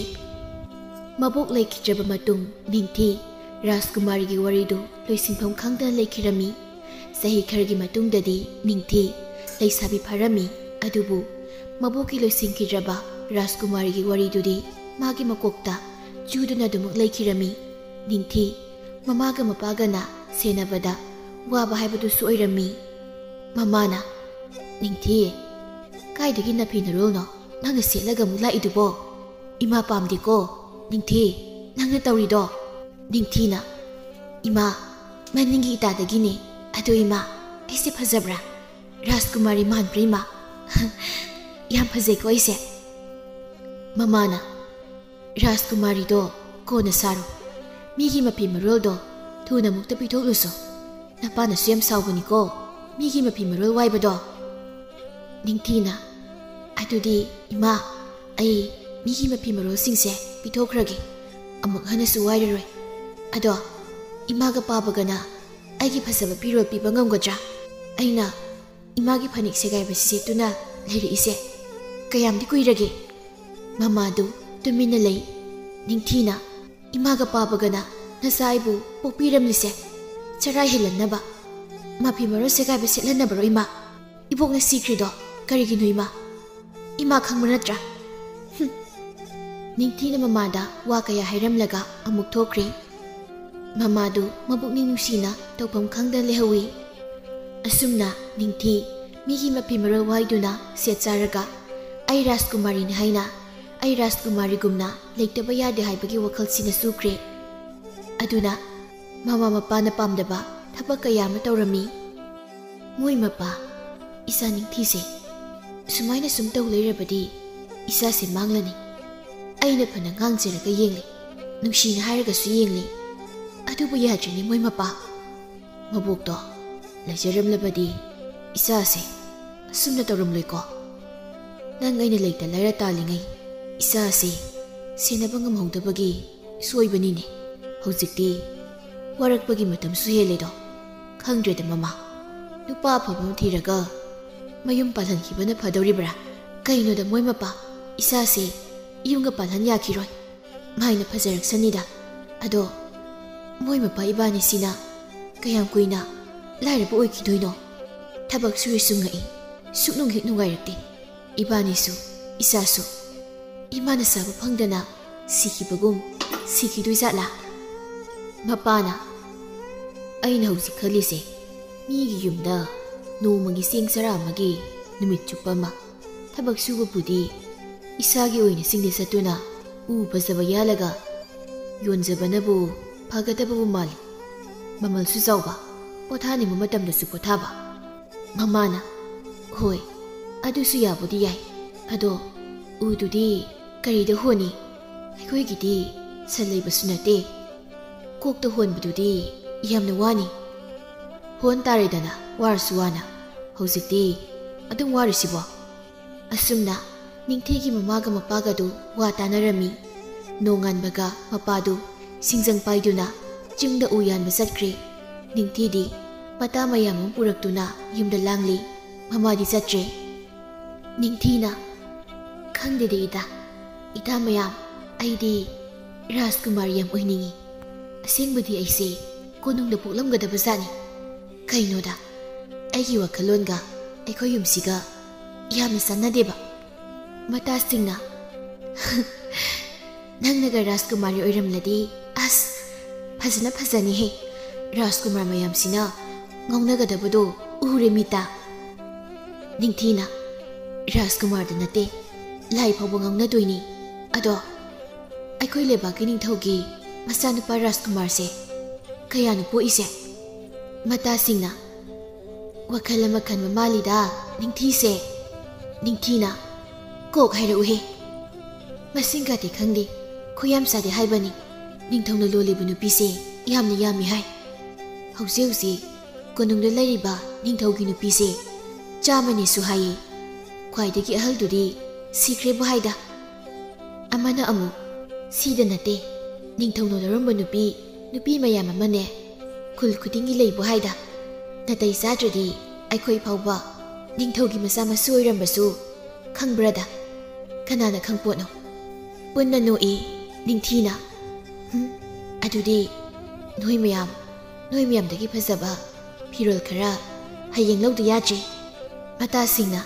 ꯃꯕꯣꯛ ꯂꯩꯈꯤꯗ꯭ꯔꯕ ꯃꯇꯨꯡ ꯅꯤꯡꯊꯤ ꯔꯥꯖꯀꯨꯃꯥꯔꯤꯒꯤ ꯋꯥꯔꯤꯗꯨ ꯂꯣꯏꯁꯤꯟꯐꯝ ꯈꯪꯗꯅ ꯂꯩꯈꯤꯔꯝꯃꯤ ꯆꯍꯤ ꯈꯔꯒꯤ ꯃꯇꯨꯡꯗꯗꯤ ꯅꯤꯡꯊꯤ ꯂꯩꯁꯥꯕꯤ ꯐꯔꯝꯃꯤ ꯑꯗꯨꯕꯨ ꯃꯕꯣꯛꯀꯤ ꯂꯣꯏꯁꯤꯟꯈꯤꯗ꯭ꯔꯕ ꯔꯥꯖꯀꯨꯃꯥꯔꯤꯒꯤ ꯋꯥꯔꯤꯗꯨꯗꯤ ꯃꯥꯒꯤ ꯃꯀꯣꯛꯇ ꯆꯨꯗꯨꯅ ꯑꯗꯨꯃꯛ ꯂꯩꯈꯤꯔꯝꯃꯤ ꯅꯤꯡꯊꯤ ꯃꯃꯥꯒ ꯃꯄꯥꯒꯅ ꯁꯦꯟꯅꯕꯗ ꯋꯥꯕ ꯍꯥꯏꯕꯗꯨꯁꯨ ꯑꯣꯏꯔꯝꯃꯤ ꯃꯃꯥꯅ ꯅꯤꯡꯊꯤ ꯀꯥꯏꯗꯒꯤ ꯅꯐꯤ ꯅꯔꯣꯜꯅꯣ ꯅꯪꯅ ꯁꯦꯠꯂꯒ ꯑꯃꯨꯛ ꯂꯥꯛꯏꯗꯨꯕꯣ ꯏꯃꯥ ꯄꯥꯝꯗꯦꯀꯣ ꯅꯤꯡꯊꯤ ꯅꯪꯅ ꯇꯧꯔꯤꯗꯣ ꯅꯤꯡꯊꯤꯅ ꯏꯃꯥ ꯃꯅꯤꯡꯒꯤ ꯏꯇꯥꯗꯒꯤꯅꯦ ꯑꯗꯣ ꯏꯃꯥ ꯑꯩꯁꯦ ꯐꯖꯕ꯭ꯔꯥ ꯔꯥꯖꯀꯨꯃꯥꯔꯤ ꯃꯥꯟꯕ꯭ꯔꯥ ꯏꯃꯥ ꯌꯥꯝ ꯐꯖꯩꯀꯣ ꯑꯩꯁꯦ ꯃꯃꯥꯅ ꯔꯥꯖꯀꯨꯃꯥꯔꯤꯗꯣ ꯀꯣꯟꯅ ꯁꯥꯔꯣ ꯃꯤꯒꯤ ꯃꯐꯤ ꯃꯔꯣꯜꯗꯣ ꯊꯨꯅ ꯑꯃꯨꯛꯇ ꯄꯤꯊꯣꯛꯂꯨꯁꯣ ꯅꯄꯥꯅꯁꯨ ꯌꯥꯝ ꯁꯥꯎꯕꯅꯤꯀꯣ ꯃꯤꯒꯤ ꯃꯐꯤ ꯃꯔꯣꯜ ꯋꯥꯏꯕꯗꯣ ꯅꯤꯡꯊꯤꯅ ꯑꯗꯨꯗꯤ ꯏꯃꯥ ꯑꯩ ꯃꯤꯒꯤ ꯃꯐꯤ ꯃꯔꯣꯜꯁꯤꯡꯁꯦ ꯄꯤꯊꯣꯛꯈ꯭ꯔꯒꯦ ꯑꯃꯨꯛ ꯍꯟꯅꯁꯨ ꯋꯥꯏꯔꯔꯣꯏ ꯑꯗꯣ ꯏꯃꯥꯒ ꯄꯥꯕꯒꯅ ꯑꯩꯒꯤ ꯐꯖꯕ ꯐꯤꯔꯣꯜ ꯄꯤꯕ ꯉꯝꯒꯗ꯭ꯔꯥ ꯑꯩꯅ ꯏꯃꯥꯒꯤ ꯐꯅꯦꯛ ꯁꯦꯒꯥꯏꯕꯁꯤ ꯁꯦꯠꯇꯨꯅ ꯂꯩꯔꯛꯏꯁꯦ ꯀꯌꯥꯝꯗꯤ ꯀꯨꯏꯔꯒꯦ ꯃꯃꯥꯗꯨ ꯇꯨꯃꯤꯟꯅ ꯂꯩ ꯅꯤꯡꯊꯤꯅ ꯏꯃꯥꯒ ꯄꯥꯕꯒꯅ ꯅꯆꯥ ꯑꯩꯕꯨ ꯄꯣꯛꯄꯤꯔꯝꯂꯤꯁꯦ ꯆꯔꯥ ꯍꯦꯜꯂꯟꯅꯕ ꯃꯐꯤ ꯃꯔꯣꯜ ꯁꯦꯒꯥꯏꯕ ꯁꯦꯠꯍꯟꯅꯕꯔꯣ ꯏꯃꯥ ꯏꯕꯣꯛꯅ ꯁꯤꯈ꯭ꯔꯤꯗꯣ ꯀꯔꯤꯒꯤꯅꯣ ꯏꯃꯥ ꯏꯃꯥ ꯈꯪꯕ ꯅꯠꯇ꯭ꯔꯥ ꯅꯤꯡꯊꯤꯅ ꯃꯃꯥꯗ ꯋꯥ ꯀꯌꯥ ꯍꯥꯏꯔꯝꯂꯒ ꯑꯃꯨꯛ ꯊꯣꯛꯈ꯭ꯔꯦ ꯃꯃꯥꯗꯨ ꯃꯕꯨꯛꯅꯤꯡ ꯅꯨꯡꯁꯤꯅ ꯇꯧꯐꯝ ꯈꯪꯗꯅ ꯂꯩꯍꯧꯏ ꯑꯁꯨꯝꯅ ꯅꯤꯡꯊꯤ ꯃꯤꯒꯤ ꯃꯐꯤ ꯃꯔꯣꯜ ꯋꯥꯏꯗꯨꯅ ꯁꯦꯠ ꯆꯥꯔꯒ ꯑꯩ ꯔꯥꯖꯀꯨꯃꯥꯔꯤꯅꯤ ꯍꯥꯏꯅ ꯑꯩ ꯔꯥꯖꯀꯨꯃꯥꯔꯤꯒꯨꯝꯅ ꯂꯩꯇꯕ ꯌꯥꯗꯦ ꯍꯥꯏꯕꯒꯤ ꯋꯥꯈꯜꯁꯤꯅ ꯆꯨꯈ꯭ꯔꯦ ꯑꯗꯨꯅ ꯃꯃꯥ ꯃꯄꯥꯅ ꯄꯥꯝꯗꯕ ꯊꯕꯛ ꯀꯌꯥ ꯑꯃ ꯇꯧꯔꯝꯃꯤ ꯃꯣꯏ ꯃꯄꯥ ꯏꯆꯥ ꯅꯤꯡꯊꯤꯁꯦ ꯁꯨꯃꯥꯏꯅ ꯁꯨꯝ ꯇꯧ ꯂꯩꯔꯕꯗꯤ ꯏꯆꯥꯁꯦ ꯃꯥꯡꯂꯅꯤ ꯑꯩꯅ ꯐꯅ ꯉꯥꯡꯖꯔꯒ ꯌꯦꯡꯂꯤ ꯅꯨꯡꯁꯤꯅ ꯍꯥꯏꯔꯒꯁꯨ ꯌꯦꯡꯂꯤ ꯑꯗꯨꯕꯨ ꯌꯥꯗ꯭ꯔꯤꯅꯤ ꯃꯣꯏ ꯃꯄꯥ ꯃꯕꯣꯛꯇꯣ ꯂꯩꯖꯔꯝꯂꯕꯗꯤ ꯏꯆꯥꯁꯦ ꯑꯁꯨꯝꯅ ꯇꯧꯔꯝꯂꯣꯏꯀꯣ ꯅꯪ ꯑꯩꯅ ꯂꯩꯇ ꯂꯩꯔ ꯇꯥꯜꯂꯤꯉꯩ ꯏꯆꯥꯁꯦ ꯁꯦꯟꯅꯕ ꯉꯝꯍꯧꯗꯕꯒꯤ ꯁꯣꯏꯕꯅꯤꯅꯦ ꯍꯧꯖꯤꯛꯇꯤ ꯋꯥꯔꯛꯄꯒꯤ ꯃꯇꯝꯁꯨ ꯍꯦꯜꯂꯦꯗꯣ ꯈꯪꯗ꯭ꯔꯦꯗ ꯃꯃꯥ ꯅꯨꯄꯥ ꯑꯐꯕ ꯑꯃ ꯊꯤꯔꯒ ꯃꯌꯨꯝ ꯄꯥꯜꯍꯟꯈꯤꯕꯅ ꯐꯗꯧꯔꯤꯕ꯭ꯔꯥ ꯀꯩꯅꯣꯗ ꯃꯣꯏ ꯃꯄꯥ ꯏꯆꯥꯁꯦ ꯌꯨꯝꯒ ꯄꯥꯜꯍꯟ ꯌꯥꯈꯤꯔꯣꯏ ꯃꯥꯏꯅ ꯐꯖꯔꯛꯁꯅꯤꯗ ꯑꯗꯣ ꯃꯣꯏ ꯃꯄꯥ ꯏꯕꯥꯅꯤꯁꯤꯅ ꯀꯌꯥꯝ ꯀꯨꯏꯅ ꯂꯥꯏꯔꯕ ꯑꯣꯏꯈꯤꯗꯣꯏꯅꯣ ꯊꯕꯛ ꯁꯨꯔꯁꯨ ꯉꯛꯏ ꯁꯨꯛꯅꯨꯡ ꯍꯦꯛ ꯅꯨꯡꯉꯥꯏꯔꯛꯇꯦ ꯏꯕꯥꯅꯤꯁꯨ ꯏꯆꯥꯁꯨ ꯏꯃꯥꯅ ꯆꯥꯕ ꯐꯪꯗꯅ ꯁꯤꯈꯤꯕꯒꯨꯝ ꯁꯤꯈꯤꯗꯣꯏꯖꯥꯠꯂꯥ ꯃꯄꯥꯅ ꯑꯩꯅ ꯍꯧꯖꯤꯛ ꯈꯜꯂꯤꯁꯦ ꯃꯤꯒꯤ ꯌꯨꯝꯗ ꯅꯣꯡꯃꯒꯤ ꯆꯦꯡ ꯆꯔꯥ ꯑꯃꯒꯤ ꯅꯨꯃꯤꯠ ꯆꯨꯞꯄ ꯑꯃ ꯊꯕꯛ ꯁꯨꯕꯕꯨꯗꯤ ꯏꯁꯥꯒꯤ ꯑꯣꯏꯅ ꯆꯤꯡꯗ ꯆꯠꯇꯨꯅ ꯎ ꯐꯖꯕ ꯌꯥꯜꯂꯒ ꯌꯣꯟꯖꯕꯅꯕꯨ ꯐꯒꯗꯕꯕꯨ ꯃꯥꯜꯂꯤ ꯃꯃꯜꯁꯨ ꯆꯥꯎꯕ ꯄꯣꯊꯥꯅꯤꯡꯕ ꯃꯇꯝꯗꯁꯨ ꯄꯣꯊꯥꯕ ꯃꯃꯥꯅ ꯍꯣꯏ ꯑꯗꯨꯁꯨ ꯌꯥꯕꯨꯗꯤ ꯌꯥꯏ ꯑꯗꯣ ꯎꯗꯨꯗꯤ ꯀꯔꯤꯗ ꯍꯣꯟꯅꯤ ꯑꯩꯈꯣꯏꯒꯤꯗꯤ ꯁꯟ ꯂꯩꯕꯁꯨ ꯅꯠꯇꯦ ꯀꯣꯛꯇ ꯍꯣꯟꯕꯗꯨꯗꯤ ꯌꯥꯝꯅ ꯋꯥꯅꯤ ꯍꯣꯟ ꯇꯥꯔꯦꯗꯅ ꯋꯥꯔꯁꯨ ꯋꯥꯅ ꯍꯧꯖꯤꯛꯇꯤ ꯑꯗꯨꯝ ꯋꯥꯔꯤꯁꯤꯕꯣ ꯑꯁꯨꯝꯅ ꯅꯤꯡꯊꯤꯒꯤ ꯃꯃꯥꯒ ꯃꯄꯥꯒꯗꯨ ꯋꯥ ꯇꯥꯅꯔꯝꯃꯤ ꯅꯣꯡꯉꯥꯟꯕꯒ ꯃꯄꯥꯗꯨ ꯁꯤꯡꯖꯪ ꯄꯥꯏꯗꯨꯅ ꯆꯤꯡꯗ ꯎ ꯌꯥꯟꯕ ꯆꯠꯈ꯭ꯔꯦ ꯅꯤꯡꯊꯤꯗꯤ ꯃꯇꯥ ꯃꯌꯥꯝ ꯑꯃ ꯄꯨꯔꯛꯇꯨꯅ ꯌꯨꯝꯗ ꯂꯥꯡꯂꯤ ꯃꯃꯥꯗꯤ ꯆꯠꯇ꯭ꯔꯦ ꯅꯤꯡꯊꯤꯅ ꯈꯪꯗꯦꯗ ꯏꯇꯥ ꯃꯌꯥꯝ ꯑꯩꯗꯤ ꯔꯥꯖꯀꯨꯃꯥꯔꯤ ꯌꯥꯝ ꯑꯣꯏꯅꯤꯡꯉꯤ ꯑꯁꯦꯡꯕꯗꯤ ꯑꯩꯁꯦ ꯀꯣꯅꯨꯡꯗ ꯄꯣꯛꯂꯝꯒꯗꯕ ꯖꯥꯠꯅꯤ ꯀꯩꯅꯣꯗ ꯑꯩꯒꯤ ꯋꯥꯈꯜꯂꯣꯟꯒ ꯑꯩꯈꯣꯏ ꯌꯨꯝꯁꯤꯒ ꯌꯥꯝꯅ ꯆꯥꯟꯅꯗꯦꯕ ꯃꯇꯥꯁꯤꯡꯅ ꯅꯪꯅꯒ ꯔꯥꯖꯀꯨꯃꯥꯔꯤ ꯑꯣꯏꯔꯝꯂꯗꯤ ꯑꯁ ꯐꯖꯅ ꯐꯖꯅꯤꯍꯦ ꯔꯥꯖꯀꯨꯃꯥꯔ ꯃꯌꯥꯝꯁꯤꯅ ꯉꯥꯎꯅꯒꯗꯕꯗꯣ ꯎꯔꯦ ꯃꯤꯇꯥ ꯅꯤꯡꯊꯤꯅ ꯔꯥꯖꯀꯨꯃꯥꯔꯗ ꯅꯠꯇꯦ ꯂꯥꯏ ꯐꯥꯎꯕ ꯉꯥꯎꯅꯗꯣꯏꯅꯤ ꯑꯗꯣ ꯑꯩꯈꯣꯏ ꯂꯩꯕꯥꯛꯀꯤ ꯅꯤꯡꯊꯧꯒꯤ ꯃꯆꯥꯅꯨꯄꯥ ꯔꯥꯖꯀꯨꯃꯥꯔꯁꯦ ꯀꯌꯥꯅ ꯄꯣꯛꯏꯁꯦ ꯃꯇꯥꯁꯤꯡꯅ ꯋꯥꯈꯜ ꯑꯃ ꯈꯟꯕ ꯃꯥꯜꯂꯤꯗ ꯅꯤꯡꯊꯤꯁꯦ ꯅꯤꯡꯊꯤꯅ ꯀꯣꯛ ꯍꯥꯏꯔꯛꯎꯍꯦ ꯃꯁꯤꯡꯒꯗꯤ ꯈꯪꯗꯦ ꯈꯣꯏꯌꯥꯝ ꯆꯥꯗꯦ ꯍꯥꯏꯕꯅꯤ ꯅꯤꯡꯊꯧꯅ ꯂꯣꯜꯂꯤꯕ ꯅꯨꯄꯤꯁꯦ ꯌꯥꯝꯅ ꯌꯥꯝꯃꯤ ꯍꯥꯏ ꯍꯧꯖꯤꯛ ꯀꯣꯅꯨꯡꯗ ꯂꯩꯔꯤꯕ ꯅꯤꯡꯊꯧꯒꯤ ꯅꯨꯄꯤꯁꯦ 100ꯅꯦꯁꯨ ꯍꯥꯏꯌꯦ ꯈ꯭ꯋꯥꯏꯗꯒꯤ ꯑꯍꯜꯗꯨꯗꯤ ꯁꯤꯈ꯭ꯔꯦꯕꯨ ꯍꯥꯏꯗ ꯑꯃꯅ ꯑꯃꯨꯛ ꯁꯤꯗ ꯅꯠꯇꯦ ꯅꯤꯡꯊꯧꯅ ꯂꯧꯔꯝꯕ ꯅꯨꯄꯤ ꯃꯌꯥꯝ ꯑꯃꯅꯦ ꯈꯨꯜ ꯈꯨꯗꯤꯡꯒꯤ ꯂꯩꯕꯨ ꯍꯥꯏꯗ ꯅꯥꯇꯩ ꯆꯥꯗ꯭ꯔꯗꯤ ꯑꯩꯈꯣꯏ ꯐꯥꯎꯕ ꯅꯤꯡꯊꯧꯒꯤ ꯃꯆꯥ ꯃꯁꯨ ꯑꯣꯏꯔꯝꯕꯁꯨ ꯈꯪꯕ꯭ꯔꯗ ꯀꯅꯥꯅ ꯈꯪꯄꯣꯠꯅꯣ ꯄꯨꯟꯅ ꯅꯣꯛꯏ ꯅꯤꯡꯊꯤꯅ ꯑꯗꯨꯗꯤ ꯅꯣꯏ ꯃꯌꯥꯝꯗꯒꯤ ꯐꯖꯕ ꯐꯤꯔꯣꯜ ꯈꯔ ꯍꯌꯦꯡ ꯂꯧꯗ ꯌꯥꯗ꯭ꯔꯦ ꯃꯇꯥꯁꯤꯡꯅ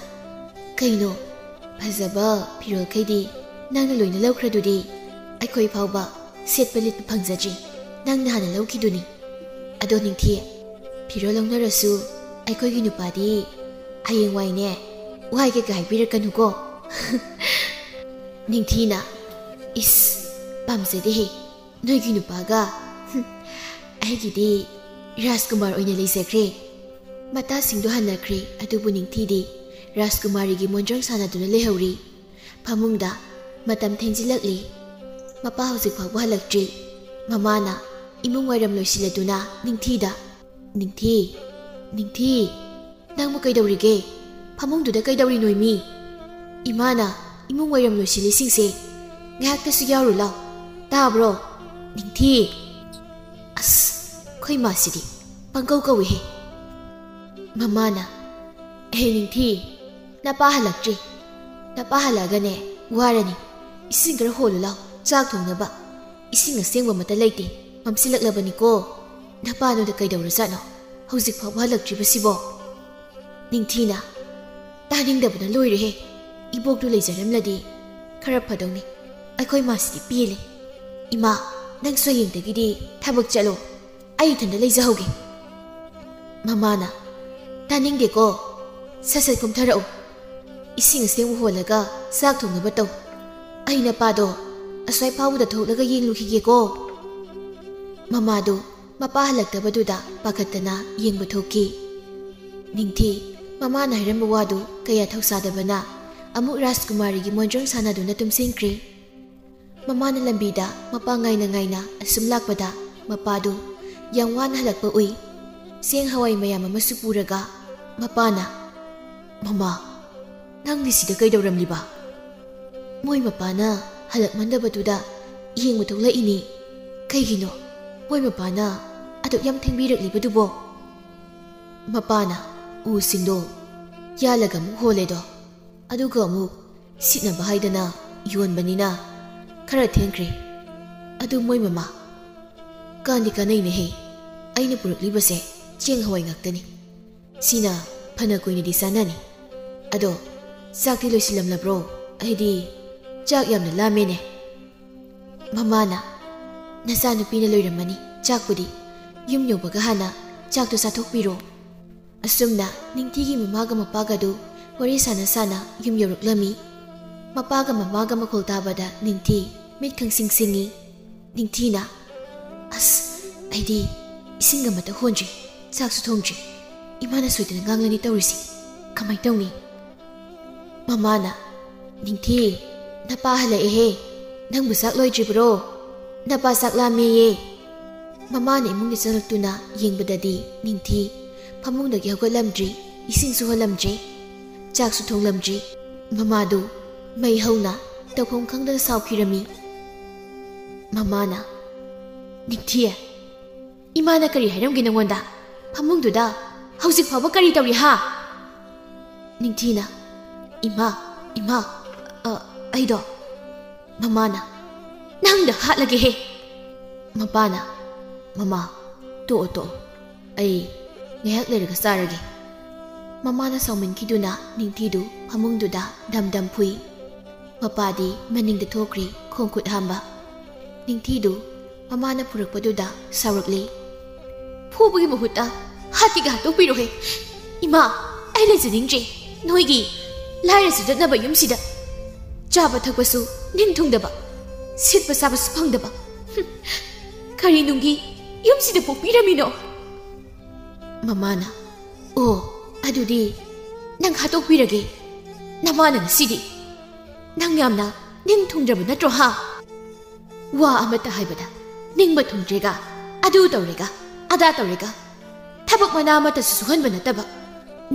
ꯀꯩꯅꯣ ꯐꯖꯕ ꯐꯤꯔꯣꯜꯈꯩꯗꯤ ꯅꯪꯅ ꯂꯣꯏꯅ ꯂꯧꯈ꯭ꯔꯗꯨꯗꯤ ꯑꯩꯈꯣꯏ ꯐꯥꯎꯕ ꯁꯦꯠꯄ ꯂꯤꯠꯄ ꯐꯪꯖꯗ꯭ꯔꯤ ꯅꯪꯅ ꯍꯥꯟꯅ ꯂꯧꯈꯤꯗꯨꯅꯤ ꯑꯗꯣ ꯅꯤꯡꯊꯤ ꯐꯤꯔꯣꯜ ꯂꯧꯅꯔꯁꯨ ꯑꯩꯈꯣꯏꯒꯤ ꯅꯨꯄꯥꯗꯤ ꯍꯌꯦꯡꯋꯥꯏꯅꯦ ꯋꯥꯏ ꯀꯩꯀꯥ ꯍꯥꯏꯕꯤꯔꯛꯀꯅꯨꯀꯣ ꯅꯤꯡꯊꯤꯅ ꯏꯁ ꯄꯥꯝꯖꯗꯦꯍꯦ ꯅꯣꯏꯒꯤ ꯅꯨꯄꯥꯒ ꯑꯩꯒꯤꯗꯤ ꯔꯥꯖꯀꯨꯃꯥꯔ ꯑꯣꯏꯅ ꯂꯩꯖꯈ꯭ꯔꯦ ꯃꯇꯥꯁꯤꯡꯗꯣ ꯍꯟꯅꯈ꯭ꯔꯦ ꯑꯗꯨꯕꯨ ꯅꯤꯡꯊꯤꯗꯤ ꯔꯥꯖꯀꯨꯃꯥꯔꯤꯒꯤ ꯃꯣꯟꯗ꯭ꯔꯪ ꯁꯥꯟꯅꯗꯨꯅ ꯂꯩꯍꯧꯔꯤ ꯐꯃꯨꯡꯗ ꯃꯇꯝ ꯊꯦꯡꯖꯤꯜꯂꯛꯂꯤ ꯃꯄꯥ ꯍꯧꯖꯤꯛ ꯐꯥꯎꯕ ꯍꯜꯂꯛꯇ꯭ꯔꯤ ꯃꯃꯥꯅ ꯏꯃꯨꯡ ꯋꯥꯏꯔꯝ ꯂꯣꯏꯁꯤꯜꯂꯗꯨꯅ ꯅꯤꯡꯊꯤꯗ ꯅꯤꯡꯊꯤ ꯅꯪꯕꯨ ꯀꯩꯗꯧꯔꯤꯒꯦ ꯐꯃꯨꯡꯗꯨꯗ ꯀꯩꯗꯧꯔꯤ ꯅꯣꯏꯃꯤ ꯏꯃꯥꯅ ꯏꯃꯨꯡ ꯋꯥꯏꯔꯝ ꯂꯣꯏꯁꯤꯜꯂꯤꯁꯤꯡꯁꯦ ꯉꯥꯏꯍꯥꯛꯇꯁꯨ ꯌꯥꯎꯔꯨ ꯂꯥꯎ ꯇꯥꯕ꯭ꯔꯣ ꯅꯤꯡꯊꯤ ꯑꯁ ꯈꯣꯏ ꯃꯥꯁꯤꯗꯤ ꯄꯪꯀꯧ ꯀꯧꯏꯍꯦ ꯃꯃꯥꯅ ꯅꯤꯡꯊꯤ ꯅꯄꯥ ꯍꯜꯂꯛꯇ꯭ꯔꯤ ꯅꯄꯥ ꯍꯜꯂꯛꯑꯒꯅꯦ ꯋꯥꯔꯅꯤ ꯏꯁꯤꯡ ꯈꯔ ꯍꯣꯜꯂꯨ ꯂꯥꯎ ꯆꯥꯛ ꯊꯣꯡꯅꯕ ꯏꯁꯤꯡ ꯑꯁꯦꯡꯕ ꯑꯃꯠꯇ ꯂꯩꯇꯦ ꯃꯝꯁꯤꯜꯂꯛꯂꯕꯅꯤꯀꯣ ꯅꯄꯥꯅꯣꯗ ꯀꯩꯗꯧꯔꯖꯥꯠꯅꯣ ꯍꯧꯖꯤꯛ ꯐꯥꯎꯕ ꯍꯜꯂꯛꯇ꯭ꯔꯤꯕꯁꯤꯕꯣ ꯅꯤꯡꯊꯤꯅ ꯇꯥꯅꯤꯡꯗꯕꯅ ꯂꯣꯏꯔꯦꯍꯦ ꯏꯕꯣꯛꯇꯨ ꯂꯩꯖꯔꯝꯂꯗꯤ ꯈꯔ ꯐꯗꯧꯅꯤ ꯑꯩꯈꯣꯏ ꯃꯥꯁꯤꯗꯤ ꯄꯦꯜꯂꯦ ꯏꯃꯥ ꯅꯪꯁꯨ ꯍꯌꯦꯡꯗꯒꯤꯗꯤ ꯊꯕꯛ ꯆꯠꯂꯣ ꯑꯩ ꯏꯊꯟꯗ ꯂꯩꯖꯍꯧꯒꯦ ꯃꯃꯥꯅ ꯇꯥꯅꯤꯡꯗꯦꯀꯣ ꯁꯠ ꯀꯨꯝꯊꯔꯛꯎ ꯏꯁꯤꯡ ꯑꯁꯦꯡꯕ ꯍꯣꯜꯂꯒ ꯆꯥꯛ ꯊꯣꯡꯅꯕ ꯇꯧ ꯑꯩ ꯅꯄꯥꯗꯣ ꯑꯁ꯭ꯋꯥꯏ ꯐꯥꯎꯕꯗ ꯊꯣꯛꯂꯒ ꯌꯦꯡꯂꯨꯈꯤꯒꯦꯀꯣ ꯃꯃꯥꯗꯨ ꯃꯄꯥ ꯍꯜꯂꯛꯇꯕꯗꯨꯗ ꯄꯥꯈꯠꯇꯅ ꯌꯦꯡꯕ ꯊꯣꯛꯈꯤ ꯅꯤꯡꯊꯤ ꯃꯃꯥꯅ ꯍꯥꯏꯔꯝꯕ ꯋꯥꯗꯨ ꯀꯌꯥ ꯊꯧꯁꯥꯗꯕꯅ ꯑꯃꯨꯛ ꯔꯥꯖꯀꯨꯃꯥꯔꯤꯒꯤ ꯃꯣꯟꯗ꯭ꯔꯪ ꯁꯥꯟꯅꯗꯨꯅ ꯇꯨꯝꯁꯤꯟꯈ꯭ꯔꯦ ꯃꯃꯥꯅ ꯂꯝꯕꯤꯗ ꯃꯄꯥ ꯉꯥꯏꯅ ꯑꯁꯨꯝ ꯂꯥꯛꯄꯗ ꯃꯄꯥꯗꯨ ꯌꯥꯝ ꯋꯥꯅ ꯍꯜꯂꯛꯄ ꯎꯏ ꯆꯦꯡ ꯍꯋꯥꯏ ꯃꯌꯥꯝ ꯑꯃꯁꯨ ꯄꯨꯔꯒ ꯃꯄꯥꯅ ꯃꯃꯥ ꯅꯪꯗꯤ ꯁꯤꯗ ꯀꯩꯗꯧꯔꯝꯂꯤꯕ ꯃꯣꯏ ꯃꯄꯥꯅ ꯍꯜꯂꯛꯃꯟꯗꯕꯗꯨꯗ ꯌꯦꯡꯕ ꯊꯣꯛꯂꯛꯏꯅꯤ ꯀꯩꯒꯤꯅꯣ ꯃꯣꯏ ꯃꯄꯥꯅ ꯑꯗꯨꯛ ꯌꯥꯝ ꯊꯦꯡꯕꯤꯔꯛꯂꯤꯕꯗꯨꯕꯣ ꯃꯄꯥꯅ ꯎꯁꯤꯡꯗꯣ ꯌꯥꯜꯂꯒ ꯑꯃꯨꯛ ꯍꯣꯜꯂꯦꯗꯣ ꯑꯗꯨꯒ ꯑꯃꯨꯛ ꯁꯤꯠꯅꯕ ꯍꯥꯏꯗꯅ ꯌꯣꯟꯕꯅꯤꯅ ꯈꯔ ꯊꯦꯡꯈ꯭ꯔꯦ ꯑꯗꯨ ꯃꯣꯏ ꯃꯃꯥ ꯀꯥꯟꯅꯩꯅꯦꯍꯦ ꯑꯩꯅ ꯄꯨꯔꯛꯂꯤꯕꯁꯦ ꯆꯦꯡ ꯍꯋꯥꯏ ꯉꯥꯛꯇꯅꯤ ꯁꯤꯅ ꯐꯅ ꯀꯨꯏꯅꯗꯤ ꯆꯥꯅꯅꯤ ꯑꯗꯣ ꯆꯥꯛꯇꯤ ꯂꯣꯏꯁꯤꯜꯂꯝꯂꯕ꯭ꯔꯣ ꯑꯩꯗꯤ ꯆꯥꯛ ꯌꯥꯝꯅ ꯂꯥꯝꯃꯦꯅꯦ ꯃꯃꯥꯅ ꯅꯆꯥꯅꯨꯄꯤꯅ ꯂꯣꯏꯔꯝꯃꯅꯤ ꯆꯥꯛꯄꯨꯗꯤ ꯌꯨꯝ ꯌꯧꯕꯒ ꯍꯥꯟꯅ ꯆꯥꯛꯇꯣ ꯆꯥꯊꯣꯛꯄꯤꯔꯣ ꯑꯁꯨꯝꯅ ꯅꯤꯡꯊꯤꯒꯤ ꯃꯃꯥꯒ ꯃꯄꯥꯒꯗꯨ ꯋꯥꯔꯤ ꯁꯥꯅ ꯌꯨꯝ ꯌꯧꯔꯛꯂꯝꯃꯤ ꯃꯄꯥꯒ ꯃꯃꯥꯒ ꯃꯈꯣꯜ ꯇꯥꯕꯗ ꯅꯤꯡꯊꯤ ꯃꯤꯠ ꯈꯪꯁꯤꯡ ꯁꯤꯡꯉꯤ ꯅꯤꯡꯊꯤꯅ ꯑꯁ ꯑꯩꯗꯤ ꯏꯁꯤꯡ ꯑꯃꯠꯇ ꯍꯣꯟꯗ꯭ꯔꯤ ꯆꯥꯛꯁꯨ ꯊꯣꯡꯗ꯭ꯔꯤ ꯏꯃꯥꯅ ꯁꯣꯏꯗꯅ ꯉꯥꯡꯂꯅꯤ ꯇꯧꯔꯤꯁꯤ ꯀꯃꯥꯏꯅ ꯇꯧꯅꯤ ꯃꯃꯥꯅ ꯅꯤꯡꯊꯤ ꯅꯄꯥ ꯍꯜꯂꯛꯑꯦꯍꯦ ꯅꯪꯕꯨ ꯆꯥꯛ ꯂꯣꯏꯗ꯭ꯔꯤꯕ꯭ꯔꯣ ꯅꯄꯥ ꯆꯥꯛ ꯂꯥꯝꯃꯦꯌꯦ ꯃꯃꯥꯅ ꯏꯃꯨꯡꯗ ꯆꯪꯂꯛꯇꯨꯅ ꯌꯦꯡꯕꯗꯗꯤ ꯅꯤꯡꯊꯤ ꯐꯃꯨꯡꯗꯒꯤ ꯍꯧꯒꯠꯂꯝꯗ꯭ꯔꯤ ꯏꯁꯤꯡꯁꯨ ꯍꯣꯜꯂꯝꯗ꯭ꯔꯤ ꯆꯥꯛꯁꯨ ꯊꯣꯡꯂꯝꯗ꯭ꯔꯤ ꯃꯃꯥꯗꯨ ꯃꯩ ꯍꯧꯅ ꯇꯧꯐꯝ ꯈꯪꯗꯅ ꯁꯥꯎꯈꯤꯔꯝꯃꯤ ꯃꯃꯥꯅ ꯅꯤꯡꯊꯤ ꯏꯃꯥꯅ ꯀꯔꯤ ꯍꯥꯏꯔꯝꯒꯦ ꯅꯉꯣꯟꯗ ꯐꯃꯨꯡꯗꯨꯗ ꯍꯧꯖꯤꯛ ꯐꯥꯎꯕ ꯀꯔꯤ ꯇꯧꯔꯤ ꯍꯥ ꯅꯤꯡꯊꯤꯅ ꯏꯃꯥ ꯑꯩꯗꯣ ꯃꯃꯥꯅ ꯅꯪꯗ ꯍꯥꯠꯂꯒꯦꯍꯦ ꯃꯄꯥꯅ ꯃꯃꯥ ꯇꯣꯛꯑꯣ ꯑꯩ ꯉꯥꯏꯍꯥꯛ ꯂꯩꯔꯒ ꯆꯥꯔꯒꯦ ꯃꯃꯥꯅ ꯁꯥꯎꯃꯟꯈꯤꯗꯨꯅ ꯅꯤꯡꯊꯤꯗꯨ ꯐꯃꯨꯡꯗꯨꯗ ꯗꯝ ꯐꯨꯏ ꯃꯄꯥꯗꯤ ꯃꯅꯤꯡꯗ ꯊꯣꯛꯈ꯭ꯔꯤ ꯈꯣꯡ ꯈꯨꯠ ꯍꯥꯝꯕ ꯅꯤꯡꯊꯤꯗꯨ ꯃꯃꯥꯅ ꯄꯨꯔꯛꯄꯗꯨꯗ ꯁꯥꯎꯔꯛꯂꯤ ꯐꯨꯕꯒꯤ ꯃꯍꯨꯠꯇ ꯍꯥꯠꯀꯤꯒ ꯍꯥꯠꯇꯣꯛꯄꯤꯔꯣꯍꯦ ꯏꯃꯥ ꯑꯩ ꯂꯩꯖꯅꯤꯡꯗ꯭ꯔꯦ ꯅꯣꯏꯒꯤ ꯂꯥꯏꯔꯁꯨ ꯆꯠꯅꯕ ꯌꯨꯝꯁꯤꯗ ꯆꯥꯕ ꯊꯛꯄꯁꯨ ꯅꯤꯡꯊꯨꯡꯗꯕ ꯁꯤꯠꯄ ꯆꯥꯕꯁꯨ ꯐꯪꯗꯕ ꯀꯔꯤ ꯅꯨꯡꯒꯤ ꯌꯨꯝꯁꯤꯗ ꯄꯣꯛꯄꯤꯔꯝꯃꯤꯅꯣ ꯃꯃꯥꯅ ꯑꯣ ꯑꯗꯨꯗꯤ ꯅꯪ ꯍꯥꯠꯇꯣꯛꯄꯤꯔꯒꯦ ꯅꯃꯥꯅ ꯉꯁꯤꯗꯤ ꯅꯪ ꯌꯥꯝꯅ ꯅꯤꯡꯊꯨꯡꯗ꯭ꯔꯕ ꯅꯠꯇ꯭ꯔꯣ ꯍꯥ ꯋꯥ ꯑꯃꯠꯇ ꯍꯥꯏꯕꯗ ꯅꯤꯡꯕ ꯊꯨꯡꯗ꯭ꯔꯦꯒ ꯑꯗꯨ ꯇꯧꯔꯦꯒ ꯑꯗꯥ ꯇꯧꯔꯦꯒ ꯊꯕꯛ ꯃꯅꯥ ꯑꯃꯠꯇꯁꯨ ꯁꯨꯍꯟꯕ ꯅꯠꯇꯕ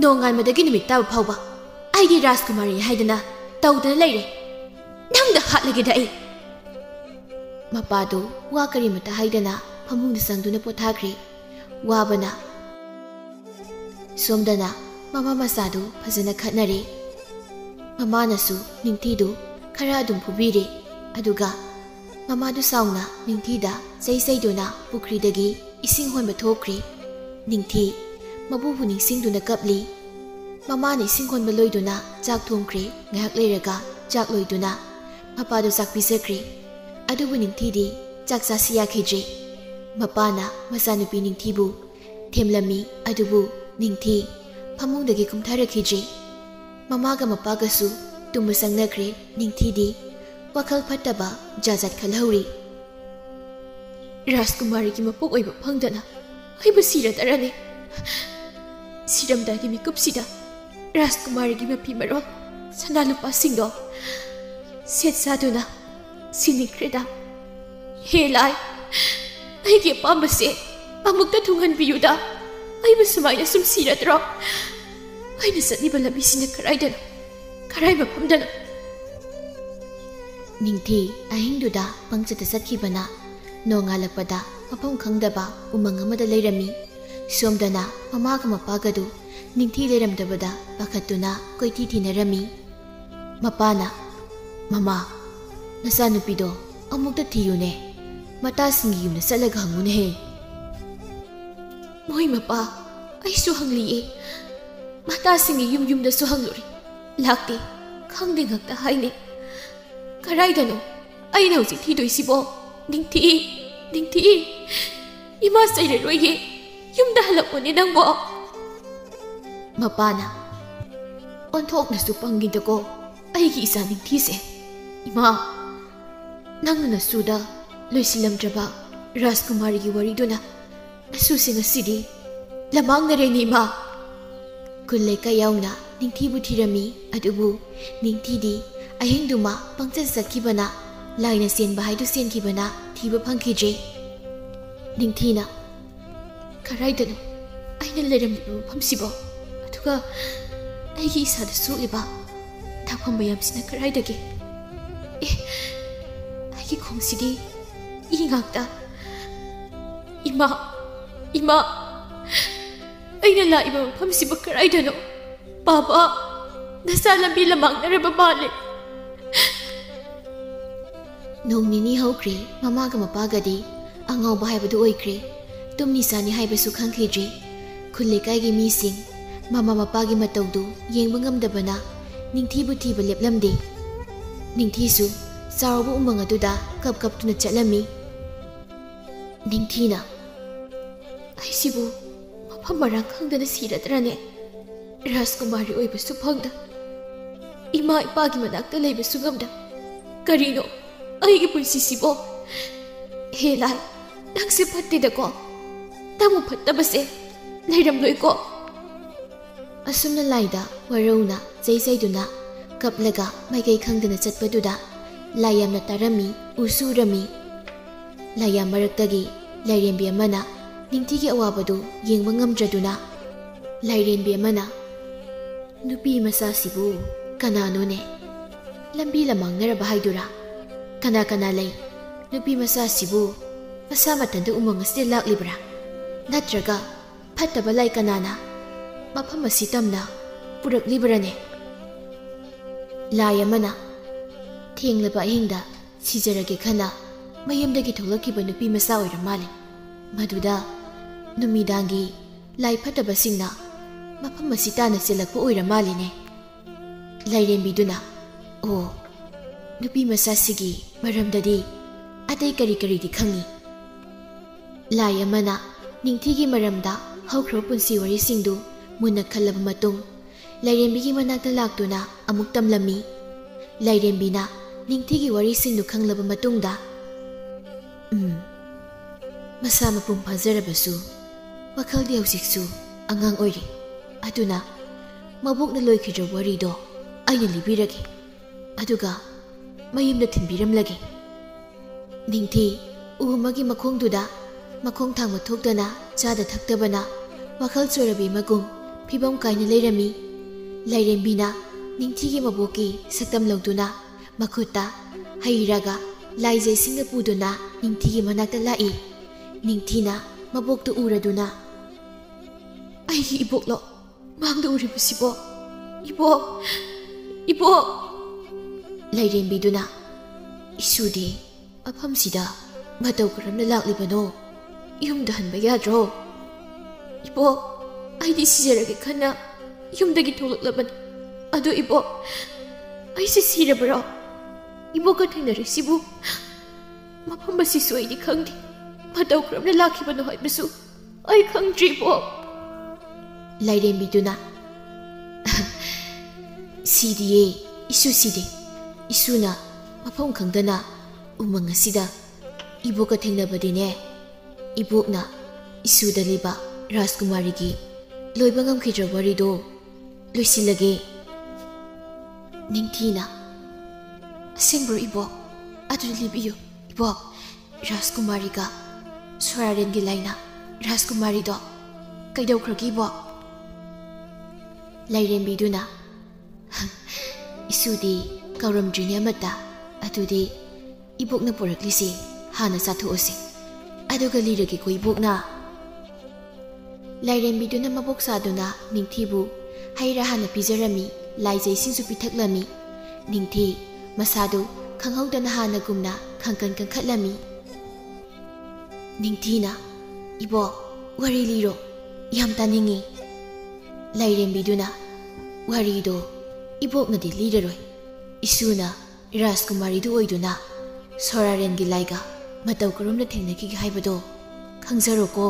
ꯅꯣꯡꯉꯥꯟꯕꯗꯒꯤ ꯅꯨꯃꯤꯠ ꯇꯥꯕ ꯐꯥꯎꯕ ꯑꯩꯗꯤ ꯔꯥꯖꯀꯨꯃꯥꯔꯤ ꯍꯥꯏꯗꯅ ꯇꯧꯗꯅ ꯂꯩꯔꯦ ꯅꯪꯗ ꯍꯥꯠꯂꯒꯦꯗ ꯑꯩ ꯃꯄꯥꯗꯨ ꯋꯥ ꯀꯔꯤꯃꯠꯇ ꯍꯥꯏꯗꯅ ꯐꯃꯨꯡꯗ ꯆꯪꯗꯨꯅ ꯄꯣꯊꯥꯈ꯭ꯔꯦ ꯋꯥꯕꯅ ꯁꯣꯝꯗꯅ ꯃꯃꯥ ꯃꯆꯥꯗꯨ ꯐꯖꯅ ꯈꯠꯅꯔꯦ ꯃꯃꯥꯅꯁꯨ ꯅꯤꯡꯊꯤꯗꯨ ꯈꯔ ꯑꯗꯨꯝ ꯐꯨꯕꯤꯔꯦ ꯑꯗꯨꯒ ꯃꯃꯥꯗꯨ ꯁꯥꯎꯅ ꯅꯤꯡꯊꯤꯗ ꯆꯩꯗꯨꯅ ꯄꯨꯈ꯭ꯔꯤꯗꯒꯤ ꯏꯁꯤꯡ ꯍꯣꯟꯕ ꯊꯣꯛꯈ꯭ꯔꯦ ꯅꯤꯡꯊꯤ ꯃꯕꯨꯕꯨ ꯅꯤꯡꯁꯤꯡꯗꯨꯅ ꯀꯞꯂꯤ ꯃꯃꯥꯅ ꯏꯁꯤꯡ ꯍꯣꯟꯕ ꯂꯣꯏꯗꯨꯅ ꯆꯥꯛ ꯊꯣꯡꯈ꯭ꯔꯦ ꯉꯥꯏꯍꯥꯛ ꯂꯩꯔꯒ ꯆꯥꯛ ꯂꯣꯏꯗꯨꯅ ꯃꯄꯥꯗꯨ ꯆꯥꯛ ꯄꯤꯖꯈ꯭ꯔꯦ ꯑꯗꯨꯕꯨ ꯅꯤꯡꯊꯤꯗꯤ ꯆꯥꯛ ꯆꯥꯁꯤ ꯌꯥꯈꯤꯗ꯭ꯔꯦ ꯃꯄꯥꯅ ꯃꯆꯥꯅꯨꯄꯤ ꯅꯤꯡꯊꯤꯕꯨ ꯊꯦꯝꯂꯝꯃꯤ ꯑꯗꯨꯕꯨ ꯅꯤꯡꯊꯤ ꯐꯃꯨꯡꯗꯒꯤ ꯀꯨꯝꯊꯔꯛꯈꯤꯗ꯭ꯔꯦ ꯃꯃꯥꯒ ꯃꯄꯥꯒꯁꯨ ꯇꯨꯝꯕ ꯆꯪꯅꯈ꯭ꯔꯦ ꯅꯤꯡꯊꯤꯗꯤ ꯋꯥꯈꯜ ꯐꯠꯇꯕ ꯖꯥꯠ ꯈꯜꯍꯧꯔꯤ ꯔꯥꯖꯀꯨꯃꯥꯔꯤꯒꯤ ꯃꯄꯣꯛ ꯑꯣꯏꯕ ꯐꯪꯗꯅ ꯑꯩꯕꯨ ꯁꯤꯔꯗꯔꯅꯦ ꯁꯤꯔꯝꯗꯥꯏꯒꯤ ꯃꯤꯀꯨꯞꯁꯤꯗ ꯔꯥꯖꯀꯨꯃꯥꯔꯤꯒꯤ ꯃꯐꯤ ꯃꯔꯣꯜ ꯁꯅꯥ ꯂꯨꯄꯥꯁꯤꯡꯗꯣ ꯁꯦꯠ ꯆꯥꯗꯨꯅ ꯁꯤꯅꯤꯡꯈ꯭ꯔꯦꯗ ꯍꯦ ꯂꯥꯏ ꯑꯩꯒꯤ ꯑꯄꯥꯝꯕꯁꯦ ꯑꯃꯨꯛꯇ ꯊꯨꯡꯍꯟꯕꯤꯌꯨꯗ ꯑꯩꯕꯨ ꯁꯨꯃꯥꯏꯅ ꯁꯨꯝ ꯁꯤꯔꯗ꯭ꯔꯣ ꯑꯩꯅ ꯆꯠꯂꯤꯕ ꯂꯝꯕꯤꯁꯤꯅ ꯀꯔꯥꯏꯗꯅꯣ ꯀꯔꯥꯏ ꯃꯐꯝꯗꯅꯣ ꯅꯤꯡꯊꯤ ꯑꯍꯤꯡꯗꯨꯗ ꯄꯪꯆꯠꯇ ꯆꯠꯈꯤꯕꯅ ꯅꯣꯡꯉꯥꯜꯂꯛꯄꯗ ꯃꯐꯝ ꯈꯪꯗꯕ ꯎꯃꯪ ꯑꯃꯗ ꯂꯩꯔꯝꯃꯤ ꯁꯣꯝꯗꯅ ꯃꯃꯥꯒ ꯃꯄꯥꯒꯗꯨ ꯅꯤꯡꯊꯤ ꯂꯩꯔꯝꯗꯕꯗ ꯄꯥꯈꯠꯇꯨꯅ ꯀꯣꯏꯊꯤ ꯊꯤꯅꯔꯝꯃꯤ ꯃꯄꯥꯅ ꯃꯃꯥ ꯅꯆꯥꯅꯨꯄꯤꯗꯣ ꯑꯃꯨꯛꯇ ꯊꯤꯌꯨꯅꯦ ꯃꯇꯥꯁꯤꯡꯒꯤ ꯌꯨꯝꯗ ꯆꯠꯂꯒ ꯍꯪꯉꯨꯅꯦꯍꯦ ꯃꯣꯏ ꯃꯄꯥ ꯑꯩꯁꯨ ꯍꯪꯂꯤꯌꯦ ꯃꯇꯥꯁꯤꯡꯒꯤ ꯌꯨꯝꯗꯁꯨ ꯍꯪꯂꯨꯔꯤ ꯂꯥꯛꯇꯦ ꯈꯪꯗꯦ ꯉꯛꯇ ꯍꯥꯏꯅꯩ ꯀꯔꯥꯏꯗꯅꯣ ꯑꯩꯅ ꯍꯧꯖꯤꯛ ꯊꯤꯗꯣꯏꯁꯤꯕꯣ ꯅꯤꯡꯊꯤ ꯅꯤꯡꯊꯤ ꯏꯃꯥ ꯆꯩꯔꯔꯣꯏꯌꯦ ꯌꯨꯝꯗ ꯍꯜꯂꯛꯑꯣꯅꯦ ꯅꯪꯕꯣ ꯃꯄꯥꯅ ꯑꯣꯟꯊꯣꯛꯅꯁꯨ ꯄꯪꯈꯤꯗꯀꯣ ꯑꯩꯒꯤ ꯏꯆꯥ ꯅꯤꯡꯊꯤꯁꯦ ꯏꯃꯥ ꯅꯪꯅ ꯅꯁꯨꯗ ꯂꯣꯏꯁꯤꯜꯂꯝꯗ꯭ꯔꯕ ꯔꯥꯖꯀꯨꯃꯥꯔꯤꯒꯤ ꯋꯥꯔꯤꯗꯨꯅ ꯅꯁꯨꯁꯦ ꯉꯁꯤꯗꯤ ꯂꯃꯥꯡꯅꯔꯦꯅꯦ ꯏꯃꯥ ꯈꯨꯜ ꯂꯩꯀꯥꯏ ꯌꯥꯎꯅ ꯅꯤꯡꯊꯤꯕꯨ ꯊꯤꯔꯝꯃꯤ ꯑꯗꯨꯕꯨ ꯅꯤꯡꯊꯤꯗꯤ ꯑꯍꯤꯡꯗꯨꯃ ꯄꯪꯆꯠ ꯆꯠꯈꯤꯕꯅ ꯂꯥꯏꯅ ꯆꯦꯟꯕ ꯍꯥꯏꯗꯨ ꯆꯦꯟꯈꯤꯕꯅ ꯊꯤꯕ ꯐꯪꯈꯤꯗ꯭ꯔꯦ ꯅꯤꯡꯊꯤꯅ ꯀꯔꯥꯏꯗꯅꯣ ꯑꯩꯅ ꯂꯩꯔꯝꯂꯤꯕ ꯃꯐꯝꯁꯤꯕꯣ ꯑꯗꯨꯒ ꯑꯩꯒꯤ ꯏꯁꯥꯗ ꯁꯣꯛꯂꯤꯕ ꯗꯥꯛꯐꯝ ꯃꯌꯥꯝꯁꯤꯅ ꯀꯔꯥꯏꯗꯒꯤ ꯑꯩꯒꯤ ꯈꯣꯡꯁꯤꯗꯤ ꯏ ꯉꯥꯛꯇ ꯏꯃꯥ ꯏꯃꯥ ꯑꯩꯅ ꯂꯥꯛꯏꯕ ꯃꯐꯝꯁꯤꯕꯨ ꯀꯔꯥꯏꯗꯅꯣ ꯕꯥꯕꯥ ꯅꯆꯥ ꯂꯝꯕꯤ ꯂꯃꯥꯡꯅꯔꯕ ꯃꯥꯜꯂꯦ ꯅꯣꯡ ꯅꯤꯅꯤ ꯍꯧꯈ꯭ꯔꯦ ꯃꯃꯥꯒ ꯃꯄꯥꯒꯗꯤ ꯑꯉꯥꯎꯕ ꯍꯥꯏꯕꯗꯨ ꯑꯣꯏꯈ꯭ꯔꯦ ꯇꯨꯝꯅꯤ ꯆꯥꯅꯤ ꯍꯥꯏꯕꯁꯨ ꯈꯪꯈꯤꯗ꯭ꯔꯦ ꯈꯨꯜ ꯂꯩꯀꯥꯏꯒꯤ ꯃꯤꯁꯤꯡ ꯃꯃꯥ ꯃꯄꯥꯒꯤ ꯃꯇꯧꯗꯨ ꯌꯦꯡꯕ ꯉꯝꯗꯕꯅ ꯅꯤꯡꯊꯤꯕꯨ ꯊꯤꯕ ꯂꯦꯞꯂꯝꯗꯦ ꯅꯤꯡꯊꯤꯁꯨ ꯆꯥꯎꯔꯕ ꯎꯃꯪ ꯑꯗꯨꯗ ꯀꯞꯇꯨꯅ ꯆꯠꯂꯝꯃꯤ ꯅꯤꯡꯊꯤꯅ ꯑꯩꯁꯤꯕꯨ ꯃꯐꯝ ꯃꯔꯥꯡ ꯈꯪꯗꯅ ꯁꯤꯔꯗ꯭ꯔꯅꯦ ꯔꯥꯖꯀꯨꯃꯥꯔꯤ ꯑꯣꯏꯕꯁꯨ ꯐꯪꯗ ꯏꯃꯥ ꯏꯄꯥꯒꯤ ꯃꯅꯥꯛꯇ ꯂꯩꯕꯁꯨ ꯉꯝꯗ ꯀꯔꯤꯅꯣ ꯑꯩꯒꯤ ꯄꯨꯟꯁꯤꯁꯤꯕꯣ ꯍꯦ ꯂꯥꯏ ꯅꯪꯁꯦ ꯐꯠꯇꯦꯗꯀꯣ ꯅꯪꯕꯨ ꯐꯠꯇꯕꯁꯦ ꯂꯩꯔꯝꯂꯣꯏꯀꯣ ꯑꯁꯨꯝꯅ ꯂꯥꯏꯗ ꯋꯥꯔꯧꯅ ꯆꯩꯗꯨꯅ ꯀꯞꯂꯒ ꯃꯥꯏꯀꯩ ꯈꯪꯗꯅ ꯆꯠꯄꯗꯨꯗ ꯂꯥꯏ ꯌꯥꯝꯅ ꯇꯥꯔꯝꯃꯤ ꯎꯁꯨ ꯎꯔꯝꯃꯤ ꯂꯥꯏꯌꯥꯝ ꯃꯔꯛꯇꯒꯤ ꯂꯥꯏꯔꯦꯝꯕꯤ ꯑꯃꯅ ꯅꯤꯡꯊꯤꯒꯤ ꯑꯋꯥꯕꯗꯨ ꯌꯦꯡꯕ ꯉꯝꯗ꯭ꯔꯗꯨꯅ ꯂꯥꯏꯔꯦꯝꯕꯤ ꯑꯃꯅ ꯅꯨꯄꯤ ꯃꯆꯥꯁꯤꯕꯨ ꯀꯅꯥꯅꯣꯅꯦ ꯂꯝꯕꯤ ꯂꯃꯥꯡꯅꯔꯕ ꯍꯥꯏꯗꯨꯔꯥ ꯀꯅꯥ ꯀꯅꯥ ꯂꯩ ꯅꯨꯄꯤ ꯃꯆꯥꯁꯤꯕꯨ ꯃꯁꯥ ꯃꯊꯟꯇ ꯎꯃꯪ ꯑꯁꯤꯗ ꯂꯥꯛꯂꯤꯕ꯭ꯔꯥ ꯅꯠꯇ꯭ꯔꯒ ꯐꯠꯇꯕ ꯂꯥꯏ ꯀꯅꯥꯅ ꯃꯐꯝ ꯑꯁꯤ ꯇꯝꯅ ꯄꯨꯔꯛꯂꯤꯕ꯭ꯔꯥꯅꯦ ꯂꯥꯏ ꯑꯃꯅ ꯊꯦꯡꯂꯕ ꯑꯍꯤꯡꯗ ꯁꯤꯖꯔꯒꯦ ꯈꯟꯅ ꯃꯌꯨꯝꯗꯒꯤ ꯊꯣꯛꯂꯛꯈꯤꯕ ꯅꯨꯄꯤ ꯃꯆꯥ ꯑꯣꯏꯔ ꯃꯥꯜꯂꯤ ꯃꯗꯨꯗ ꯅꯨꯃꯤꯗꯥꯡꯒꯤ ꯂꯥꯏ ꯐꯠꯇꯕꯁꯤꯡꯅ ꯃꯐꯝ ꯑꯁꯤ ꯇꯥꯟꯅ ꯆꯦꯜꯂꯛꯄ ꯑꯣꯏꯔ ꯃꯥꯜꯂꯤꯅꯦ ꯂꯥꯏꯔꯦꯝꯕꯤꯗꯨꯅ ꯑꯣ ꯅꯨꯄꯤ ꯃꯆꯥꯁꯤꯒꯤ ꯃꯔꯝꯗꯗꯤ ꯑꯇꯩ ꯀꯔꯤꯗꯤ ꯈꯪꯉꯤ ꯂꯥꯏ ꯑꯃꯅ ꯅꯤꯡꯊꯤꯒꯤ ꯃꯔꯝꯗ ꯍꯧꯈ꯭ꯔꯕ ꯄꯨꯟꯁꯤ ꯋꯥꯔꯤꯁꯤꯡꯗꯨ ꯃꯨꯟꯅ ꯈꯜꯂꯕ ꯃꯇꯨꯡ ꯂꯥꯏꯔꯦꯝꯕꯤꯒꯤ ꯃꯅꯥꯛꯇ ꯂꯥꯛꯇꯨꯅ ꯑꯃꯨꯛ ꯇꯝꯂꯝꯃꯤ ꯂꯥꯏꯔꯦꯝꯕꯤꯅ ꯅꯤꯡꯊꯤꯒꯤ ꯋꯥꯔꯤꯁꯤꯡꯗꯨ ꯈꯪꯂꯕ ꯃꯇꯨꯡꯗ ꯃꯁꯥ ꯃꯄꯨꯡ ꯐꯥꯖꯔꯕꯁꯨ ꯋꯥꯈꯜꯗꯤ ꯍꯧꯖꯤꯛꯁꯨ ꯑꯉꯥꯡ ꯑꯣꯏꯔꯤ ꯑꯗꯨꯅ ꯃꯕꯣꯛꯅ ꯂꯣꯏꯈꯤꯗ꯭ꯔꯕ ꯋꯥꯔꯤꯗꯣ ꯑꯩꯅ ꯂꯤꯕꯤꯔꯒꯦ ꯑꯗꯨꯒ ꯃꯌꯨꯝꯗ ꯊꯤꯟꯕꯤꯔꯝꯂꯒꯦ ꯅꯤꯡꯊꯤ ꯎ ꯑꯃꯒꯤ ꯃꯈꯣꯡꯗꯨꯗ ꯃꯈꯣꯡ ꯊꯥꯡꯕ ꯊꯣꯛꯇꯅ ꯆꯥꯗ ꯊꯛꯇꯕꯅ ꯋꯥꯈꯜ ꯆꯣꯏꯔꯕꯤ ꯃꯒꯨꯝ ꯐꯤꯕꯝ ꯀꯥꯏꯅ ꯂꯩꯔꯝꯃꯤ꯫ ꯂꯥꯏꯔꯦꯝꯕꯤꯅ ꯅꯤꯡꯊꯤꯒꯤ ꯃꯕꯣꯛꯀꯤ ꯁꯛꯇꯝ ꯂꯧꯗꯨꯅ ꯃꯈꯨꯠꯇ ꯍꯩꯔꯒ ꯂꯥꯏꯖꯩꯁꯤꯡꯅ ꯄꯨꯗꯨꯅ ꯅꯤꯡꯊꯤꯒꯤ ꯃꯅꯥꯛꯇ ꯂꯥꯛꯏ꯫ ꯅꯤꯡꯊꯤꯅ ꯃꯕꯣꯛꯇꯨ ꯎꯔꯗꯨꯅ "ꯑꯩꯒꯤ ꯏꯕꯣꯛꯂꯣ ꯃꯥꯡꯗ ꯎꯔꯤꯕꯁꯤꯕꯣ? ꯏꯕꯣꯛ, ꯏꯕꯣꯛ!" ꯂꯥꯏꯔꯦꯝꯕꯤꯗꯨꯅ "ꯏꯁꯨꯗꯤ ꯃꯐꯝꯁꯤꯗ ꯃꯇꯧ ꯀꯔꯝꯅ ꯂꯥꯛꯂꯤꯕꯅꯣ? ꯌꯨꯝꯗ ꯍꯟꯕ ꯌꯥꯗ꯭ꯔꯣ? ꯏꯕꯣꯛ, ꯑꯩꯗꯤ ꯁꯤꯖꯔꯒꯦ ꯈꯟꯅ ꯌꯨꯝꯗꯒꯤ ꯊꯣꯛꯂꯛꯂꯕꯅꯤ꯫ ꯑꯗꯣ ꯏꯕꯣꯛ, ꯑꯩꯁꯦ ꯁꯤꯔꯕ꯭ꯔꯣ? 이보가 ꯊꯦꯡꯅꯔꯤꯁꯤꯕꯨ ꯃꯐꯝ ꯑꯁꯤꯁꯨ ꯑꯩꯗꯤ ꯈꯪꯗꯦ, ꯃꯇꯧ ꯀꯔꯝꯅ ꯂꯥꯛꯈꯤꯕꯅꯣ ꯍꯥꯏꯕꯁꯨ ꯑꯩ ꯈꯪꯗ꯭ꯔꯤꯕꯣ." ꯂꯥꯏꯔꯦꯝꯕꯤꯗꯨꯅ "ꯁꯤꯗꯤꯌꯦ, 이수 ꯁꯤꯗꯦ. 이수나 ꯃꯐꯝ ꯈꯪꯗꯅ ꯎꯃꯪ ꯑꯁꯤꯗ 이보가 ꯊꯦꯡꯅꯕꯗꯤꯅꯦ, 이보ꯛꯅ 이수ꯗ ꯂꯩꯕ ꯔꯥꯖꯀꯨꯃꯥꯔꯤꯒꯤ ꯂꯣꯏꯕ ꯉꯝꯈꯤꯗ꯭ꯔ ꯋꯥꯔꯤꯗꯣ ꯂꯣꯏꯁꯤꯜꯂꯒꯦ." ꯅꯤꯡꯊꯤꯅ "ꯑꯁꯦꯡꯕ꯭ꯔꯣ 이보ꯛ? ꯑꯗꯨꯗꯤ ꯂꯤꯕꯤꯌꯨ 이보ꯛ, ꯔꯥꯖꯀꯨꯃꯥꯔꯤꯒ ꯁꯣꯔꯥꯔꯦꯟꯒꯤ ꯂꯥꯏꯅ ꯔꯥꯖꯀꯨꯃꯥꯔꯤꯗꯣ ꯀꯩꯗꯧꯈ꯭ꯔꯒꯦ 이보ꯛ?" ꯂꯥꯏꯔꯦꯝꯕꯤꯗꯨꯅ "이수ꯗꯤ ꯀꯧꯔꯝꯗ꯭ꯔꯤꯅꯦ ꯑꯃꯠꯇ. ꯑꯗꯨꯗꯤ 이보ꯛꯅ ꯄꯨꯔꯛꯂꯤꯁꯤ ꯍꯥꯟꯅ ꯆꯥꯊꯣꯛꯑꯁꯤ, ꯑꯗꯨꯒ ꯂꯤꯔꯒꯦꯀꯣ 이보ꯛꯅ." ꯂꯥꯏꯔꯦꯝꯕꯤꯗꯨꯅ ꯃꯕꯣꯛ ꯁꯥꯗꯨꯅ ꯅꯤꯡꯊꯤꯕꯨ ꯍꯩꯔꯥ ꯍꯥꯟꯅ ꯄꯤꯖꯔꯝꯃꯤ, ꯂꯥꯏꯖꯩꯁꯤꯡꯁꯨ ꯄꯤꯊꯛꯂꯝꯃꯤ꯫ ꯅꯤꯡꯊꯤ ꯃꯁꯥꯗꯨ ꯈꯪꯍꯧꯗꯅ ꯍꯥꯟꯅꯒꯨꯝꯅ ꯈꯪꯀꯟ ꯀꯟꯈꯠꯂꯝꯃꯤ꯫ ꯅꯤꯡꯊꯤꯅ "이보ꯛ, ꯋꯥꯔꯤ ꯂꯤꯔꯣ, ꯌꯥꯝ ꯇꯥꯅꯤꯡꯉꯤ." ꯂꯥꯏꯔꯦꯝꯕꯤꯗꯨꯅ "ꯋꯥꯔꯤꯗꯣ 이보ꯛꯅꯗꯤ ꯂꯤꯔꯔꯣꯏ. 이수나 ꯔꯥꯖꯀꯨꯃꯥꯔꯤꯗꯨ ꯑꯣꯏꯗꯨꯅ ꯁꯣꯔꯥꯔꯦꯟꯒꯤ ꯂꯥꯏꯒ ꯃꯇꯧ ꯀꯔꯝꯅ ꯊꯦꯡꯅꯈꯤꯒꯦ ꯍꯥꯏꯕꯗꯣ ꯈꯪꯖꯔꯣꯀꯣ."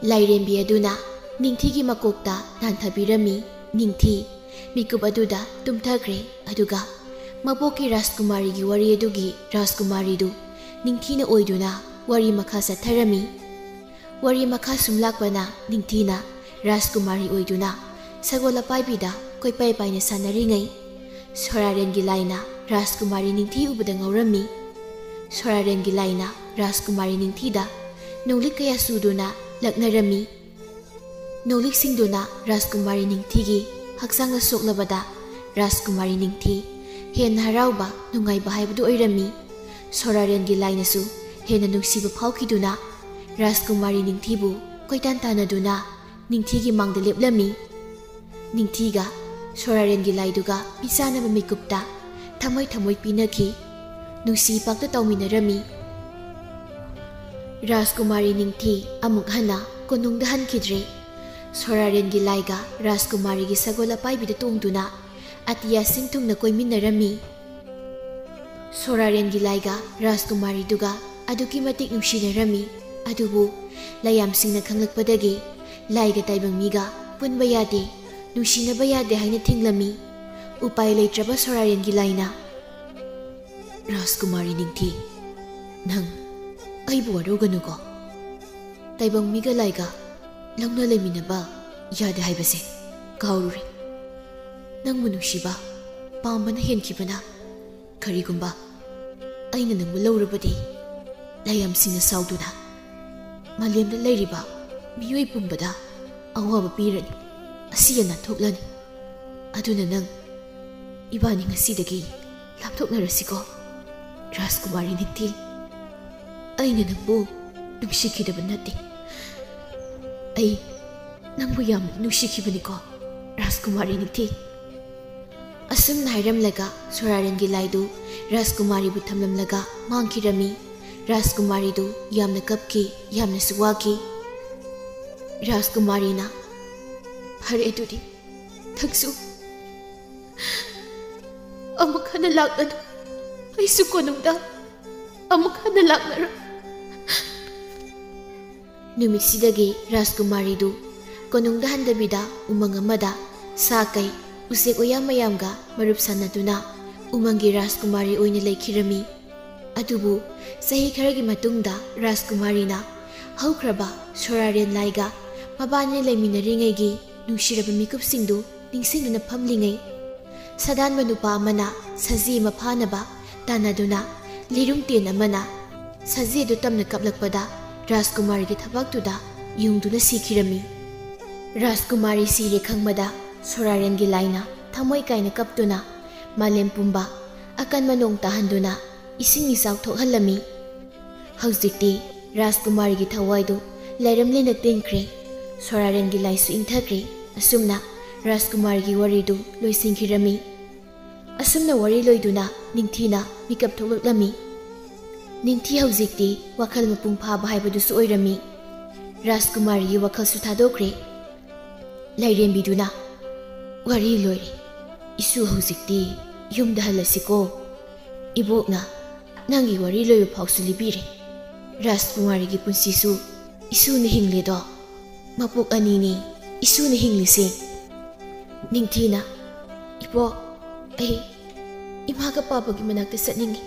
ꯂꯥꯏꯔꯦꯝꯕꯤ ꯑꯗꯨꯅ ꯅꯤꯡꯊꯤꯒꯤ ꯃꯀꯣꯛꯇ ꯅꯥꯟꯊꯕꯤꯔꯝꯃꯤ꯫ ꯅꯤꯡꯊꯤ ꯃꯤꯀꯨꯞ ꯑꯗꯨꯗ ꯇꯨꯝꯊꯈ꯭ꯔꯦ, ꯑꯗꯨꯒ ꯃꯕꯣꯛꯀꯤ ꯔꯥꯖꯀꯨꯃꯥꯔꯤꯒꯤ ꯋꯥꯔꯤ ꯑꯗꯨꯒꯤ ꯔꯥꯖꯀꯨꯃꯥꯔꯤꯗꯨ ꯅꯤꯡꯊꯤꯅ ꯑꯣꯏꯗꯨꯅ ꯋꯥꯔꯤ ꯃꯈꯥ ꯆꯠꯊꯔꯝꯃꯤ꯫ ꯋꯥꯔꯤ ꯃꯈꯥ ꯁꯨꯝ ꯂꯥꯛꯄꯅ ꯅꯤꯡꯊꯤꯅ ꯔꯥꯖꯀꯨꯃꯥꯔꯤ ꯑꯣꯏꯗꯨꯅ ꯁꯒꯣꯜ ꯑꯄꯥꯏꯕꯤꯗ ꯀꯣꯏꯄꯥꯏ ꯄꯥꯏꯅ ꯁꯥꯟꯅꯔꯤꯉꯩ ꯁꯣꯔꯥꯔꯦꯟꯒꯤ ꯂꯥꯏꯅ ꯔꯥꯖꯀꯨꯃꯥꯔꯤ ꯅꯤꯡꯊꯤ ꯎꯕꯗ ꯉꯥꯎꯔꯝꯃꯤ꯫ ꯁꯣꯔꯥꯔꯦꯟꯒꯤ ꯂꯥꯏꯅ ꯔꯥꯖꯀꯨꯃꯥꯔꯤ ꯅꯤꯡꯊꯤꯗ ꯅꯣꯡꯂꯤꯛ ꯀꯌꯥ ꯆꯨꯗꯨꯅ ꯂꯛꯅꯔꯝꯃꯤ꯫ ꯅꯣꯡꯂꯤꯛꯁꯤꯡꯗꯨꯅ ꯔꯥꯖꯀꯨꯃꯥꯔꯤ ꯅꯤꯡꯊꯤꯒꯤ ꯍꯛꯆꯥꯡꯗ ꯁꯣꯛꯂꯕꯗ ꯔꯥꯖꯀꯨꯃꯥꯔꯤ ꯅꯤꯡꯊꯤ ꯍꯦꯟꯅ ꯍꯔꯥꯎꯕ ꯅꯨꯡꯉꯥꯏꯕ ꯍꯥꯏꯕꯗꯨ ꯑꯣꯏꯔꯝꯃꯤ꯫ ꯁꯣꯔꯥꯔꯦꯟꯒꯤ ꯂꯥꯏꯅꯁꯨ ꯍꯦꯟꯅ ꯅꯨꯡꯁꯤꯕ ꯐꯥꯎꯈꯤꯗꯨꯅ ꯔꯥꯖꯀꯨꯃꯥꯔꯤ ꯅꯤꯡꯊꯤꯕꯨ ꯀꯣꯏꯇꯥꯟ ꯇꯥꯟꯅꯗꯨꯅ ꯅꯤꯡꯊꯤꯒꯤ ꯃꯥꯡꯗ ꯂꯦꯞꯂꯝꯃꯤ꯫ ꯅꯤꯡꯊꯤꯒ ꯁꯣꯔꯥꯔꯦꯟꯒꯤ ꯂꯥꯏꯗꯨꯒ ꯃꯤꯆꯥꯟꯅꯕ ꯃꯤꯀꯨꯞꯇ ꯊꯃꯣꯏ ꯊꯃꯣꯏ ꯄꯤꯅꯈꯤ, ꯅꯨꯡꯁꯤ ꯄꯥꯛꯇ ꯇꯧꯃꯤꯟꯅꯔꯝꯃꯤ꯫ ꯔꯥꯖꯀꯨꯃꯥꯔꯤ ꯅꯤꯡꯊꯤ ꯑꯃꯨꯛ ꯍꯟꯅ ꯀꯣꯅꯨꯡꯗ ꯍꯟꯈꯤꯗ꯭ꯔꯦ꯫ ꯁꯣꯔꯥꯔꯦꯟꯒꯤ ꯂꯥꯏꯒ ꯔꯥꯖꯀꯨꯃꯥꯔꯤꯒꯤ ꯁꯒꯣꯜ ꯑꯄꯥꯏꯕꯤꯗ ꯇꯣꯡꯗꯨꯅ ꯑꯇꯤꯌꯥꯁꯤꯡ ꯊꯨꯡꯅ ꯀꯣꯏꯃꯤꯟꯅꯔꯝꯃꯤ꯫ ꯁꯣꯔꯥꯔꯦꯟꯒꯤ ꯂꯥꯏꯒ ꯔꯥꯖꯀꯨꯃꯥꯔꯤꯗꯨꯒ ꯑꯗꯨꯛꯀꯤ ꯃꯇꯤꯛ ꯅꯨꯡꯁꯤꯅꯔꯝꯃꯤ꯫ ꯑꯗꯨꯕꯨ ꯂꯥꯏꯌꯥꯝꯁꯤꯡꯅ ꯈꯪꯂꯛꯄꯗꯒꯤ ꯂꯥꯏꯒ ꯇꯥꯏꯕꯪ ꯃꯤꯒ ꯄꯨꯟꯕ ꯌꯥꯗꯦ, ꯅꯨꯡꯁꯤꯅꯕ ꯌꯥꯗꯦ ꯍꯥꯏꯅ ꯊꯤꯡꯂꯝꯃꯤ꯫ ꯎꯄꯥꯏ ꯂꯩꯇ꯭ꯔꯕ ꯁꯣꯔꯥꯔꯦꯟꯒꯤ ꯂꯥꯏꯅ "ꯔꯥꯖꯀꯨꯃꯥꯔꯤ ꯅꯤꯡꯊꯤ, ꯅꯪ ꯑꯩꯕꯨ ꯋꯥꯔꯧꯒꯅꯨꯀꯣ. ꯇꯥꯏꯕꯪ ꯃꯤꯒ ꯂꯥꯏꯒ ꯂꯧꯅ ꯂꯩꯃꯤꯟꯅꯕ ꯌꯥꯗꯦ ꯍꯥꯏꯕꯁꯦ ꯀꯥꯎꯔꯨꯔꯦ. ꯅꯪꯕꯨ ꯅꯨꯡꯁꯤꯕ ꯄꯥꯝꯕꯅ ꯍꯦꯟꯈꯤꯕꯅ ꯀꯔꯤꯒꯨꯝꯕ ꯑꯩꯅ ꯅꯪꯕꯨ ꯂꯧꯔꯕꯗꯤ ꯂꯥꯏꯌꯥꯝꯁꯤꯡꯅ ꯁꯥꯎꯗꯨꯅ ꯃꯥꯂꯦꯝꯗ ꯂꯩꯔꯤꯕ ꯃꯤꯑꯣꯏ ꯄꯨꯝꯕꯗ ꯑꯋꯥꯕ ꯄꯤꯔꯅꯤ, ꯑꯁꯤ ꯑꯅꯥ ꯊꯣꯛꯂꯅꯤ. ꯑꯗꯨꯅ ꯅꯪ ꯏꯕꯥꯅꯤ ꯉꯁꯤꯗꯒꯤ ꯂꯥꯞꯊꯣꯛꯅꯔꯁꯤꯀꯣ ꯔꯥꯖꯀꯨꯃꯥꯔꯤ ꯅꯤꯡꯊꯤ. ꯑꯩꯅ ꯅꯪꯕꯨ ꯅꯨꯡꯁꯤꯈꯤꯗꯕ ꯅꯠꯇꯦ, ꯑꯩ ꯅꯪꯕꯨ ꯌꯥꯝꯅ ꯅꯨꯡꯁꯤꯈꯤꯕꯅꯤꯀꯣ ꯔꯥꯖꯀꯨꯃꯥꯔꯤ ꯅꯤꯡꯊꯤ." ꯑꯁꯨꯝꯅ ꯍꯥꯏꯔꯝꯂꯒ ꯁꯣꯔꯥꯔꯦꯟꯒꯤ ꯂꯥꯏꯗꯨ ꯔꯥꯖꯀꯨꯃꯥꯔꯤꯕꯨ ꯊꯝꯂꯝꯂꯒ ꯃꯥꯡꯈꯤꯔꯝꯃꯤ꯫ ꯔꯥꯖꯀꯨꯃꯥꯔꯤꯗꯨ ꯌꯥꯝꯅ ꯀꯞꯈꯤ, ꯌꯥꯝꯅꯁꯨ ꯋꯥꯈꯤ꯫ ꯔꯥꯖꯀꯨꯃꯥꯔꯤꯅ "ꯐꯔꯦ ꯑꯗꯨꯗꯤ ꯅꯪꯁꯨ ꯑꯃꯨꯛ ꯍꯟꯅ ꯂꯥꯛꯂꯅꯨ, ꯑꯩꯁꯨ ꯀꯣꯅꯨꯡꯗ ꯑꯃꯨꯛ ꯍꯟꯅ ꯂꯥꯛꯂꯔꯣꯏ." ꯅꯨꯃꯤꯠꯁꯤꯗꯒꯤ ꯔꯥꯖꯀꯨꯃꯥꯔꯤꯗꯨ ꯀꯣꯅꯨꯡꯗ ꯍꯟꯗꯕꯤꯗ ꯎꯃꯪ ꯑꯃꯗ ꯁꯥ ꯀꯩ ꯎꯆꯦꯛ ꯎꯌꯥ ꯃꯌꯥꯝꯒ ꯃꯔꯨꯞ ꯁꯥꯟꯅꯗꯨꯅ ꯎꯃꯪꯒꯤ ꯔꯥꯖꯀꯨꯃꯥꯔꯤ ꯑꯣꯏꯅ ꯂꯩꯈꯤꯔꯝꯃꯤ꯫ ꯑꯗꯨꯕꯨ ꯆꯍꯤ ꯈꯔꯒꯤ ꯃꯇꯨꯡꯗ ꯔꯥꯖꯀꯨꯃꯥꯔꯤꯅ ꯍꯧꯈ꯭ꯔꯕ ꯁꯣꯔꯥꯔꯦꯟ ꯂꯥꯏꯒ ꯃꯕꯥꯅꯤ ꯂꯩꯃꯤꯟꯅꯔꯤꯉꯩꯒꯤ ꯅꯨꯡꯁꯤꯔꯕ ꯃꯤꯀꯨꯞꯁꯤꯡꯗꯨ ꯅꯤꯡꯁꯤꯡꯗꯨꯅ ꯐꯝꯂꯤꯉꯩ ꯁꯥꯗꯥꯟꯕ ꯅꯨꯄꯥ ꯑꯃꯅ ꯁꯖꯤ ꯑꯃ ꯐꯥꯅꯕ ꯇꯥꯟꯅꯗꯨꯅ ꯂꯤꯔꯨꯡ ꯇꯦꯟ ꯑꯃꯅ ꯁꯖꯦꯗꯨ ꯇꯝꯅ ꯀꯞꯂꯛꯄꯗ ꯔꯥꯖꯀꯨꯃꯥꯔꯤꯒꯤ ꯊꯕꯛꯇꯨꯗ ꯌꯨꯡꯗꯨꯅ ꯁꯤꯈꯤꯔꯝꯃꯤ꯫ ꯔꯥꯖꯀꯨꯃꯥꯔꯤ ꯁꯤꯔꯦ ꯈꯪꯕꯗ ꯁꯣꯔꯥꯔꯦꯟꯒꯤ ꯂꯥꯏꯅ ꯊꯃꯣꯏ ꯀꯥꯏꯅ ꯀꯞꯇꯨꯅ ꯃꯥꯂꯦꯝ ꯄꯨꯝꯕ ꯑꯀꯟꯕ ꯅꯣꯡ ꯇꯥꯍꯟꯗꯨꯅ ꯏꯁꯤꯡ ꯏꯆꯥꯎ ꯊꯣꯛꯍꯜꯂꯝꯃꯤ꯫ ꯍꯧꯖꯤꯛꯇꯤ ꯔꯥꯖꯀꯨꯃꯥꯔꯤꯒꯤ ꯊꯋꯥꯏꯗꯨ ꯂꯩꯔꯝꯂꯦꯅ ꯇꯤꯟꯈ꯭ꯔꯦ, ꯁꯣꯔꯥꯔꯦꯟꯒꯤ ꯂꯥꯏꯁꯨ ꯏꯪꯊꯈ꯭ꯔꯦ꯫ ꯑꯁꯨꯝꯅ ꯔꯥꯖꯀꯨꯃꯥꯔꯤꯒꯤ ꯋꯥꯔꯤꯗꯨ ꯂꯣꯏꯁꯤꯟꯈꯤꯔꯝꯃꯤ꯫ ꯑꯁꯨꯝꯅ ꯋꯥꯔꯤ ꯂꯣꯏꯗꯨꯅ ꯅꯤꯡꯊꯤꯅ ꯃꯤꯀꯞ ꯊꯣꯛꯂꯛꯂꯝꯃꯤ꯫ ꯅꯤꯡꯊꯤ ꯍꯧꯖꯤꯛꯇꯤ ꯋꯥꯈꯜ ꯃꯄꯨꯡ ꯐꯥꯕ ꯍꯥꯏꯕꯗꯨꯁꯨ ꯑꯣꯏꯔꯝꯃꯤ꯫ ꯔꯥꯖꯀꯨꯃꯥꯔꯤꯒꯤ ꯋꯥꯈꯜꯁꯨ ꯊꯥꯗꯣꯛꯈ꯭ꯔꯦ꯫ ꯂꯥꯏꯔꯦꯝꯕꯤꯗꯨꯅ "ꯋꯥꯔꯤ ꯂꯣꯏꯔꯦ, ꯏꯁꯨ ꯍꯧꯖꯤꯛꯇꯤ ꯌꯨꯝꯗ ꯍꯜꯂꯁꯤꯀꯣ꯫ ꯏꯕꯣꯛꯅ ꯅꯪꯒꯤ ꯋꯥꯔꯤ ꯂꯣꯏꯕ ꯐꯥꯎꯁꯨ ꯂꯤꯕꯤꯔꯦ꯫ ꯔꯥꯖꯀꯨꯃꯥꯔꯤꯒꯤ ꯄꯨꯟꯁꯤꯁꯨ ꯏꯁꯨꯅ ꯍꯤꯡꯂꯦꯗꯣ, ꯃꯄꯣꯛ ꯑꯅꯤꯅꯤ ꯏꯁꯨꯅ ꯍꯤꯡꯂꯤꯁꯦ." ꯅꯤꯡꯊꯤꯅ "ꯏꯕꯣꯛ, ꯑꯩ ꯏꯃꯥꯒ ꯄꯥꯕꯒꯤ ꯃꯅꯥꯛꯇ ꯆꯠꯅꯤꯡꯉꯤ꯫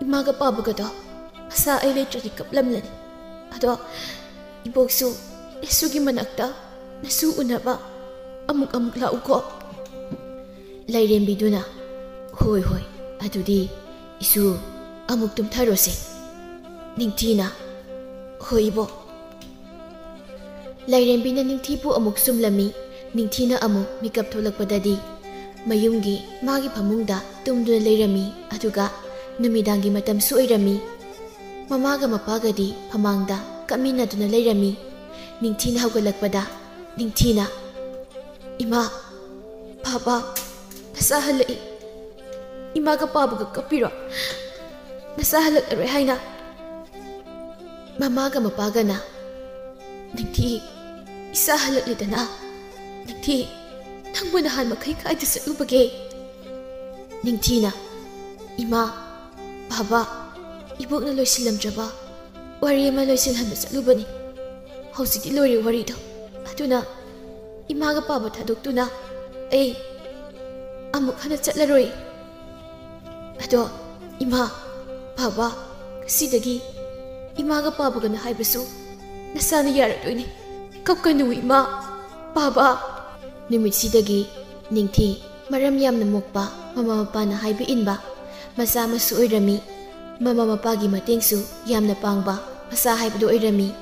ꯏꯃꯥꯒ ꯄꯥꯕꯒꯗꯣ ꯃꯁꯥ ꯑꯩ ꯂꯩꯇ꯭ꯔꯗꯤ ꯀꯞꯂꯝꯂꯅꯤ꯫ ꯑꯗꯣ ꯏꯕꯣꯛꯁꯨ ꯏꯁꯨꯒꯤ ꯃꯅꯥꯛꯇ ꯅꯁꯨ ꯎꯅꯕ ꯑꯃꯨꯛ ꯂꯥꯛꯎꯀꯣ." ꯂꯥꯏꯔꯦꯝꯕꯤꯗꯨꯅ "ꯍꯣꯏ ꯍꯣꯏ, ꯑꯗꯨꯗꯤ ꯏꯁꯨ ꯑꯃꯨꯛ ꯇꯨꯝꯊꯔꯣꯁꯦ." ꯅꯤꯡꯊꯤꯅ "ꯍꯣꯏ ꯏꯕꯣꯛ." ꯂꯥꯏꯔꯦꯝꯕꯤꯅ ꯅꯤꯡꯊꯤꯕꯨ ꯑꯃꯨꯛ ꯁꯨꯝꯂꯝꯃꯤ꯫ ꯅꯤꯡꯊꯤꯅ ꯑꯃꯨꯛ ꯃꯤꯀꯞ ꯊꯣꯛꯂꯛꯄꯗꯗꯤ ꯃꯌꯨꯝꯒꯤ ꯃꯥꯒꯤ ꯐꯃꯨꯡꯗ ꯇꯨꯝꯗꯨꯅ ꯂꯩꯔꯝꯃꯤ꯫ ꯑꯗꯨꯒ ꯅꯨꯃꯤꯗꯥꯡꯒꯤ ꯃꯇꯝꯁꯨ ꯑꯣꯏꯔꯝꯃꯤ꯫ ꯃꯃꯥꯒ ꯃꯄꯥꯒꯗꯤ ꯐꯃꯥꯡꯗ ꯀꯞꯃꯤꯟꯅꯗꯨꯅ ꯂꯩꯔꯝꯃꯤ꯫ ꯅꯤꯡꯊꯤꯅ ꯍꯧꯒꯠꯂꯛꯄꯗ ꯅꯤꯡꯊꯤꯅ "ꯏꯃꯥ, ꯕꯥꯕꯥ, ꯅꯁꯥ ꯍꯜꯂꯛꯏ꯫ ꯏꯃꯥꯒ ꯄꯥꯕꯒ ꯀꯞꯄꯤꯔꯣ? ꯅꯁꯥ ꯍꯜꯂꯛꯂꯔꯣꯏ ꯍꯥꯏꯅ?" ꯃꯃꯥꯒ ꯃꯄꯥꯒꯅ "ꯅꯤꯡꯊꯤ, ꯏꯁꯥ ꯍꯜꯂꯛꯂꯤꯗꯅ꯫ ꯅꯤꯡꯊꯤ, ꯅꯪꯕꯨ ꯅꯍꯥꯟ ꯃꯈꯩ ꯀꯥꯏꯗ ꯆꯠꯂꯨꯕꯒꯦ?" ꯅꯤꯡꯊꯤꯅ "ꯏꯃꯥ, ꯕꯥꯕꯥ, ꯏꯕꯣꯛꯅ ꯂꯣꯏꯁꯤꯜꯂꯝꯗ꯭ꯔꯕ ꯋꯥꯔꯤ ꯑꯃ ꯂꯣꯏꯁꯤꯜꯍꯟꯕ ꯆꯠꯂꯨꯕꯅꯤ꯫ ꯍꯧꯖꯤꯛꯇꯤ ꯂꯣꯏꯔꯦ ꯋꯥꯔꯤꯗꯣ꯫ ꯑꯗꯨꯅ ꯏꯃꯥꯒ ꯄꯥꯕ ꯊꯥꯗꯣꯛꯇꯨꯅ ꯑꯩ ꯑꯃꯨꯛ ꯍꯟꯅ ꯆꯠꯂꯔꯣꯏ꯫ ꯑꯗꯣ ꯏꯃꯥ, ꯕꯥꯕꯥ, ꯉꯁꯤꯗꯒꯤ ꯏꯃꯥꯒ ꯄꯥꯕꯒꯅ ꯍꯥꯏꯕꯁꯨ ꯅꯁꯥꯅ ꯌꯥꯔꯛꯇꯣꯏꯅꯤ꯫ ꯀꯞꯀꯅꯨ ꯏꯃꯥ, ꯕꯥꯕꯥ." ꯅꯨꯃꯤꯠꯁꯤꯗꯒꯤ ꯅꯤꯡꯊꯤ ꯃꯔꯝ ꯌꯥꯝꯅ ꯃꯣꯛꯄ, ꯃꯃꯥ ꯃꯄꯥꯅ ꯍꯥꯏꯕ ꯏꯟꯕ ꯃꯆꯥ ꯑꯃꯁꯨ ꯑꯣꯏꯔꯝꯃꯤ꯫ ꯃꯃꯥ ꯃꯄꯥꯒꯤ ꯃꯇꯦꯡꯁꯨ ꯌꯥꯝꯅ ꯄꯥꯡꯕ ꯃꯆꯥ ꯍꯥꯏꯕꯗꯨ ꯑꯣꯏꯔꯝꯃꯤ꯫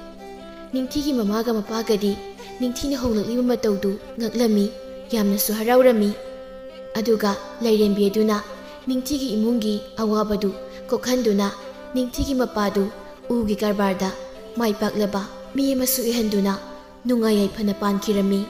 ꯅꯤꯡꯊꯤꯒꯤ ꯃꯃꯥꯒ ꯃꯄꯥꯒꯗꯤ ꯅꯤꯡꯊꯤꯅ ꯍꯣꯡꯂꯛꯂꯤꯕ ꯃꯇꯧꯗꯨ ꯉꯛꯂꯝꯃꯤ, ꯌꯥꯝꯅꯁꯨ ꯍꯔꯥꯎꯔꯝꯃꯤ꯫ ꯑꯗꯨꯒ ꯂꯥꯏꯔꯦꯝꯕꯤ ꯑꯗꯨꯅ ꯅꯤꯡꯊꯤꯒꯤ ꯏꯃꯨꯡꯒꯤ ꯑꯋꯥꯕꯗꯨ ꯀꯣꯛꯍꯟꯗꯨꯅ ꯅꯤꯡꯊꯤꯒꯤ ꯃꯄꯥꯗꯨ ꯎꯒꯤ ꯀꯔꯕꯥꯔꯗ ꯃꯥꯏ ꯄꯥꯛꯂꯕ ꯃꯤ ꯑꯃꯁꯨ ꯑꯣꯏꯍꯟꯗꯨꯅ ꯅꯨꯡꯉꯥꯏ ꯌꯥꯏꯐꯅ ꯄꯥꯟꯈꯤꯔꯝꯃꯤ꯫